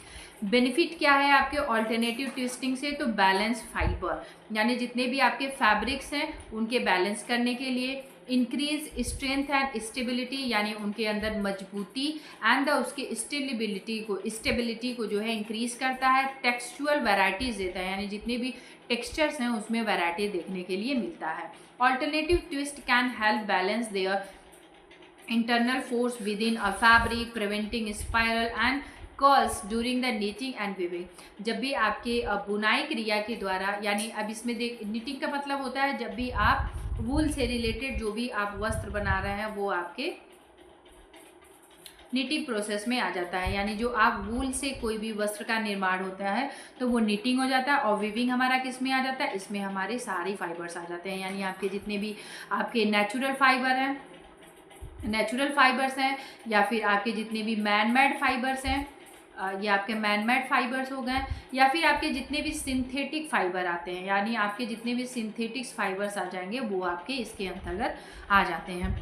बेनिफिट क्या है आपके ऑल्टरनेटिव ट्विस्टिंग से, तो बैलेंस फाइबर, यानी जितने भी आपके फैब्रिक्स हैं उनके बैलेंस करने के लिए, इंक्रीज स्ट्रेंथ एंड स्टेबिलिटी, यानी उनके अंदर मजबूती एंड उसके स्टेबिलिटी को जो है इंक्रीज करता है, टेक्सचुअल वैराइटीज देता है, यानी जितने भी टेक्सचर्स हैं उसमें वैरायटी देखने के लिए मिलता है। Alternative twist can help balance their internal force with in a fabric, preventing spiral and curls during the knitting and weaving. जब भी आपके बुनाई क्रिया के द्वारा, यानी अब इसमें देख, नीटिंग का मतलब होता है जब भी आप वूल से रिलेटेड जो भी आप वस्त्र बना रहे हैं वो आपके नीटिंग प्रोसेस में आ जाता है, यानी जो आप वूल से कोई भी वस्त्र का निर्माण होता है तो वो नीटिंग हो जाता है। और वीविंग हमारा किस में आ जाता है, इसमें हमारे सारे फाइबर्स आ जाते हैं, यानी आपके जितने भी आपके नेचुरल फाइबर्स हैं या फिर आपके जितने भी मैन मेड फाइबर्स हैं, ये आपके मैन मेड फाइबर्स हो गए, या फिर आपके जितने भी सिंथेटिक फाइबर आते हैं, यानी आपके जितने भी सिंथेटिक्स फाइबर्स आ जाएंगे वो आपके इसके अंतर्गत आ जाते हैं।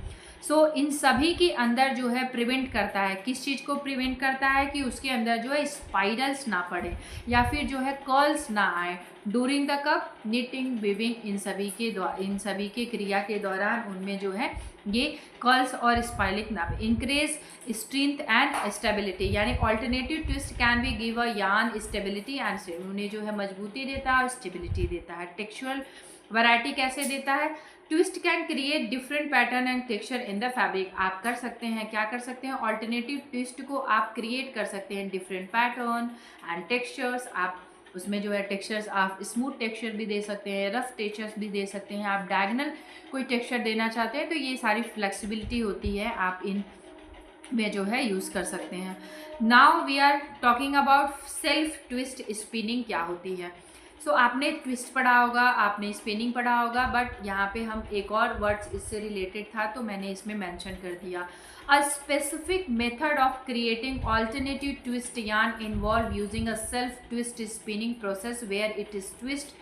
सो इन सभी के अंदर जो है प्रिवेंट करता है, किस चीज़ को प्रिवेंट करता है कि उसके अंदर जो है स्पाइरल्स ना पड़े या फिर जो है कर्ल्स ना आए during the cup knitting weaving, इन सभी के क्रिया के दौरान उनमें जो है ये कर्ल्स और स्पाइलिक ना, इंक्रीज स्ट्रेंथ एंड स्टेबिलिटी, यानी alternative twist can be give a yarn stability and strength, उन्हें जो है मजबूती देता है और स्टेबिलिटी देता है। टेक्सचुअल वैरायटी कैसे देता है, twist can create different pattern and texture in the fabric, आप कर सकते हैं, क्या कर सकते हैं, ऑल्टरनेटिव ट्विस्ट को आप क्रिएट कर सकते हैं डिफरेंट पैटर्न एंड टेक्सचर्स, आप उसमें जो है टेक्सचर्स आप स्मूथ टेक्सचर भी दे सकते हैं, रफ टेक्सचर्स भी दे सकते हैं, आप डायगोनल कोई टेक्सचर देना चाहते हैं तो ये सारी फ्लेक्सिबिलिटी होती है, आप इन में जो है यूज़ कर सकते हैं। Now we are talking about self twist spinning क्या होती है। सो आपने ट्विस्ट पढ़ा होगा, आपने स्पिनिंग पढ़ा होगा, बट यहाँ पे हम एक और वर्ड्स इससे रिलेटेड था तो मैंने इसमें मेंशन कर दिया। A specific method of creating alternative twist yarn involve using a self twist spinning process where it is twist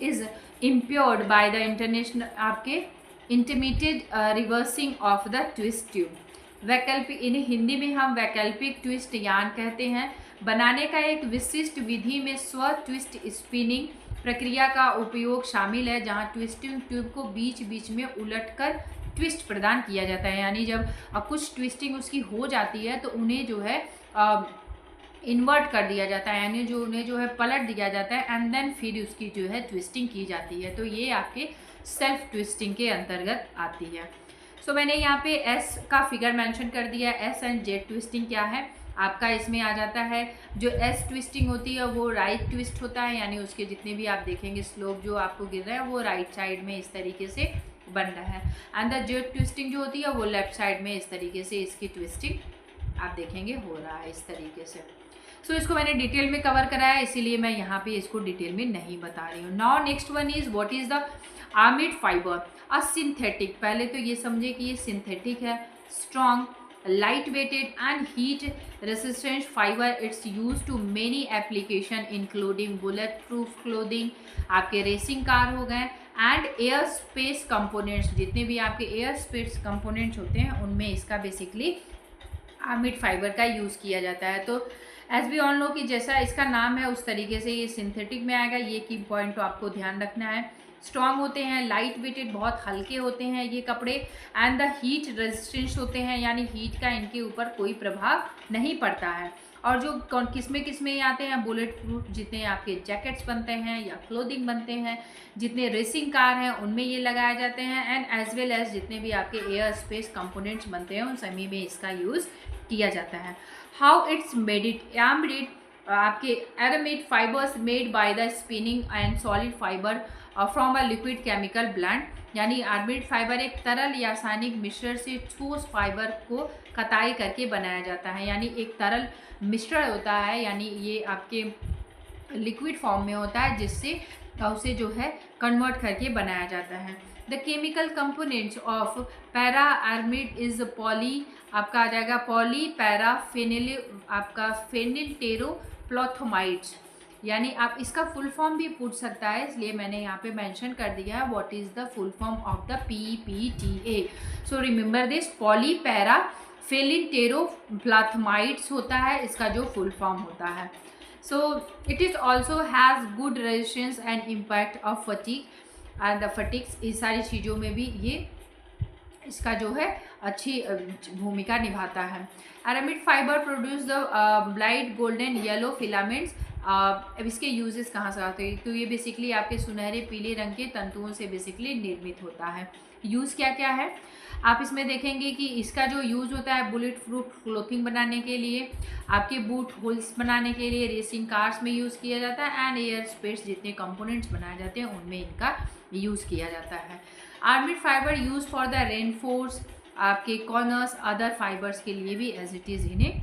is impaired by the international आपके intermittent reversing of the twist tube। वैकल्पिक, इन्हें हिंदी में हम वैकल्पिक twist yarn कहते हैं। बनाने का एक विशिष्ट विधि में स्व ट्विस्ट स्पिनिंग प्रक्रिया का उपयोग शामिल है, जहां ट्विस्टिंग ट्यूब को बीच बीच में उलटकर ट्विस्ट प्रदान किया जाता है, यानी जब कुछ ट्विस्टिंग उसकी हो जाती है तो उन्हें जो है इन्वर्ट कर दिया जाता है, यानी जो उन्हें जो है पलट दिया जाता है एंड देन फिर उसकी जो है ट्विस्टिंग की जाती है, तो ये आपके सेल्फ ट्विस्टिंग के अंतर्गत आती है। सो मैंने यहाँ पे एस का फिगर मेंशन कर दिया, एस एंड जेड ट्विस्टिंग क्या है आपका इसमें आ जाता है। जो एस ट्विस्टिंग होती है वो राइट ट्विस्ट होता है, यानी उसके जितने भी आप देखेंगे स्लोप जो आपको गिर रहा है वो राइट साइड में इस तरीके से बन रहा है, एंड द जेड ट्विस्टिंग जो होती है वो लेफ्ट साइड में इस तरीके से इसकी ट्विस्टिंग आप देखेंगे हो रहा है इस तरीके से। सो इसको मैंने डिटेल में कवर कराया है, इसीलिए मैं यहाँ पे इसको डिटेल में नहीं बता रही हूँ। Now next one is what is the aramid fibre a synthetic. पहले तो ये समझे कि ये सिंथेटिक है, strong, light weighted and heat resistant fibre. It's use to many application including bullet proof clothing, आपके रेसिंग कार हो गए, एंड एयर स्पेस कंपोनेंट्स, जितने भी आपके एयर स्पेस कंपोनेंट्स होते हैं उनमें इसका बेसिकली आर्मिड फाइबर का यूज़ किया जाता है। तो एज वी ऑल नो कि जैसा इसका नाम है उस तरीके से ये सिंथेटिक में आएगा, ये की पॉइंट तो आपको ध्यान रखना है। स्ट्रॉन्ग होते हैं, लाइट वेटेड, बहुत हल्के होते हैं ये कपड़े, एंड द हीट रेजिस्टेंस होते हैं, यानी हीट का इनके ऊपर कोई प्रभाव नहीं पड़ता है। और जो किसमें ये आते हैं, बुलेट प्रूफ, जितने आपके जैकेट्स बनते हैं या क्लोथिंग बनते हैं, जितने रेसिंग कार हैं उनमें ये लगाए जाते हैं, एंड एज वेल एज जितने भी आपके एयर स्पेस कंपोनेंट्स बनते हैं उन सभी में इसका यूज़ किया जाता है। हाउ इट्स मेड आर्मिड आपके aramid fibres made by the spinning and solid fibre from a liquid chemical blend, यानी आर्मिड फाइबर एक तरल या रासायनिक मिश्रण से ठोस फाइबर को कताई करके बनाया जाता है, यानी एक तरल मिश्रण होता है, यानी ये आपके लिक्विड फॉर्म में होता है जिससे उसे जो है कन्वर्ट करके बनाया जाता है। The chemical components of para aramid is poly, आपका आ जाएगा पॉली पैरा फेनिल, आपका फेनिलटेरोप्लॉथमाइड्स, यानी आप इसका फुल फॉर्म भी पूछ सकता है, इसलिए मैंने यहाँ पे मेंशन कर दिया है what is the full form of the PPTA। So remember this, poly para phenylene terephthalamides होता है इसका जो फुल फॉर्म होता है। So it is also has good resistance and impact of fatigue and the fatigues, इस सारी चीज़ों में भी ये इसका जो है अच्छी भूमिका निभाता है। Aramid fibre produce the bright golden yellow filaments. अब इसके यूजेस कहाँ से आते हैं, तो ये बेसिकली आपके सुनहरे पीले रंग के तंतुओं से बेसिकली निर्मित होता है। यूज़ क्या क्या है आप इसमें देखेंगे कि इसका जो यूज़ होता है बुलेट प्रूफ क्लोथिंग बनाने के लिए, आपके बूट होल्स बनाने के लिए, रेसिंग कार्स में यूज़ किया जाता है, एंड एयर स्पेस जितने कंपोनेंट्स बनाए जाते हैं उनमें इनका यूज़ किया जाता है। Aramid fibre use for the reinforce, आपके कॉर्नर्स अदर फाइबर्स के लिए भी एज इट इज़ इन्हें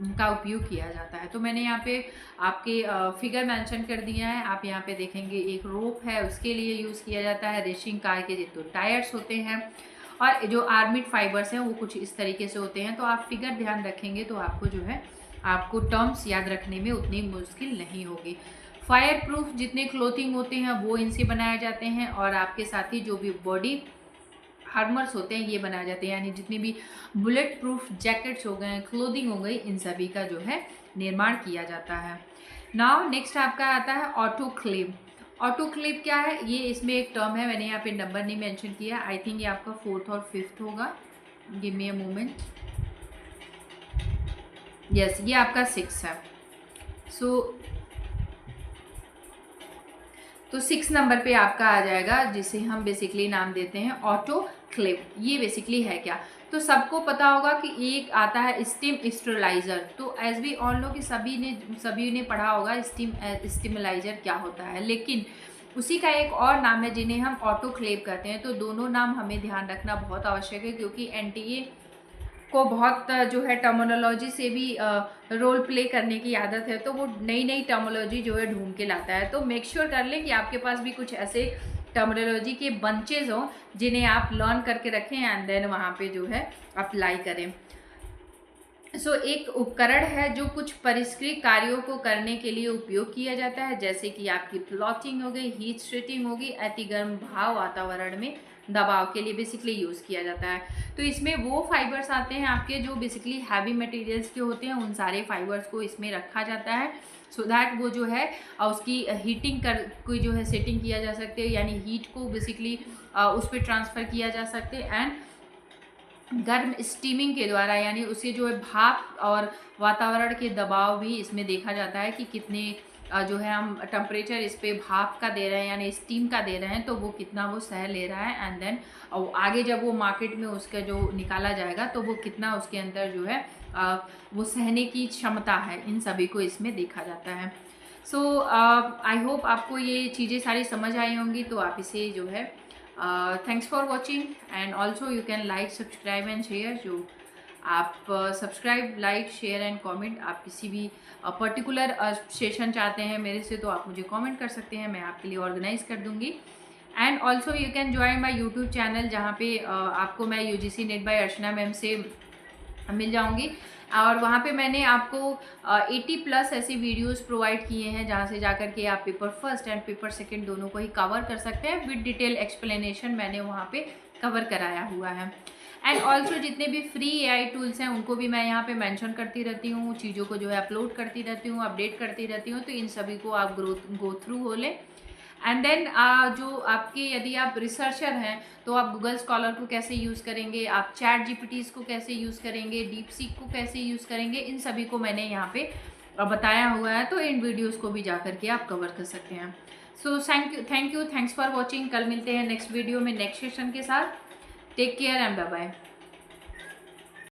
उनका उपयोग किया जाता है। तो मैंने यहाँ पे आपके फिगर मेंशन कर दिया है, आप यहाँ पे देखेंगे एक रोप है उसके लिए यूज़ किया जाता है, रेसिंग कार के जितने टायर्स होते हैं, और जो आर्मिड फाइबर्स हैं वो कुछ इस तरीके से होते हैं। तो आप फिगर ध्यान रखेंगे तो आपको जो है आपको टर्म्स याद रखने में उतनी मुश्किल नहीं होगी। फायर प्रूफ जितने क्लोथिंग होते हैं वो इनसे बनाए जाते हैं, और आपके साथ ही जो भी बॉडी हार्मर्स होते हैं ये बनाए जाते हैं, यानी जितनी भी बुलेट प्रूफ जैकेट्स हो गए, क्लोथिंग हो गई, इन सभी का जो है निर्माण किया जाता है। नाउ नेक्स्ट आपका आता है ऑटोक्लेव। ऑटोक्लेव क्या है, ये इसमें एक टर्म है, मैंने यहाँ पे नंबर नहीं मेंशन किया, आई थिंक ये आपका 4th और 5th होगा, give me a moment, yes ये आपका 6 है। तो 6 नंबर पे आपका आ जाएगा जिसे हम बेसिकली नाम देते हैं ऑटोक्लेव। ये बेसिकली है क्या, तो सबको पता होगा कि एक आता है स्टीम स्टेरिलाइजर। तो एज वी ऑल नो कि सभी ने पढ़ा होगा स्टीमलाइजर क्या होता है, लेकिन उसी का एक और नाम है जिन्हें हम ऑटोक्लेव कहते हैं। तो दोनों नाम हमें ध्यान रखना बहुत आवश्यक है, क्योंकि NTA को बहुत जो है टर्मिनोलॉजी से भी रोल प्ले करने की आदत है, तो वो नई नई टर्मिनोलॉजी जो है ढूंढ के लाता है। तो मेक श्योर कर लें कि आपके पास भी कुछ ऐसे टर्मिनोलॉजी के बंचेज हों जिन्हें आप लर्न करके रखें एंड देन वहाँ पे जो है अप्लाई करें। एक उपकरण है जो कुछ परिष्कृत कार्यों को करने के लिए उपयोग किया जाता है, जैसे कि आपकी प्लॉटिंग हो गई, हीट स्ट्रीटिंग होगी, अति गर्म भाव वातावरण में दबाव के लिए बेसिकली यूज़ किया जाता है। तो इसमें वो फाइबर्स आते हैं आपके जो बेसिकली हैवी मटेरियल्स के होते हैं, उन सारे फाइबर्स को इसमें रखा जाता है सो दैट वो जो है उसकी हीटिंग कर कोई जो है सेटिंग किया जा सकते हैं, यानी हीट को बेसिकली उस पर ट्रांसफ़र किया जा सकते हैं, एंड गर्म स्टीमिंग के द्वारा, यानी उसे जो है भाप और वातावरण के दबाव भी इसमें देखा जाता है कि कितने जो है हम टेम्परेचर इस पर भाप का दे रहे हैं यानी स्टीम का दे रहे हैं, तो वो कितना वो सह ले रहा है, एंड देन आगे जब वो मार्केट में उसका जो निकाला जाएगा तो वो कितना उसके अंदर जो है वो सहने की क्षमता है, इन सभी को इसमें देखा जाता है। सो आई होप आपको ये चीज़ें सारी समझ आई होंगी, तो आप इसे जो है thanks for watching, and also you can like subscribe and share. जो आप subscribe like share and comment, आप किसी भी पर्टिकुलर सेशन चाहते हैं मेरे से तो आप मुझे कमेंट कर सकते हैं, मैं आपके लिए ऑर्गेनाइज कर दूंगी। And also you can join my YouTube channel, जहाँ पे आपको मैं UGC net by Archana ma'am से मिल जाऊंगी, और वहाँ पे मैंने आपको 80+ ऐसी वीडियोस प्रोवाइड किए हैं जहाँ से जाकर के आप paper first and paper second दोनों को ही कवर कर सकते हैं विद डिटेल एक्सप्लेनेशन, मैंने वहाँ पे कवर कराया हुआ है। एंड ऑल्सो जितने भी फ्री AI टूल्स हैं उनको भी मैं यहाँ पे मेंशन करती रहती हूँ, चीज़ों को जो है अपलोड करती रहती हूँ, अपडेट करती रहती हूँ, तो इन सभी को आप गो थ्रू हो लें। एंड देन जो आपके यदि आप रिसर्चर हैं तो आप गूगल स्कॉलर को कैसे यूज़ करेंगे, आप ChatGPT को कैसे यूज़ करेंगे, DeepSeek को कैसे यूज़ करेंगे, इन सभी को मैंने यहाँ पे बताया हुआ है, तो इन वीडियोज़ को भी जा करके आप कवर कर सकते हैं। So thank you, thanks for watching. कल मिलते हैं नेक्स्ट वीडियो में नेक्स्ट सेशन के साथ। Take care and bye bye.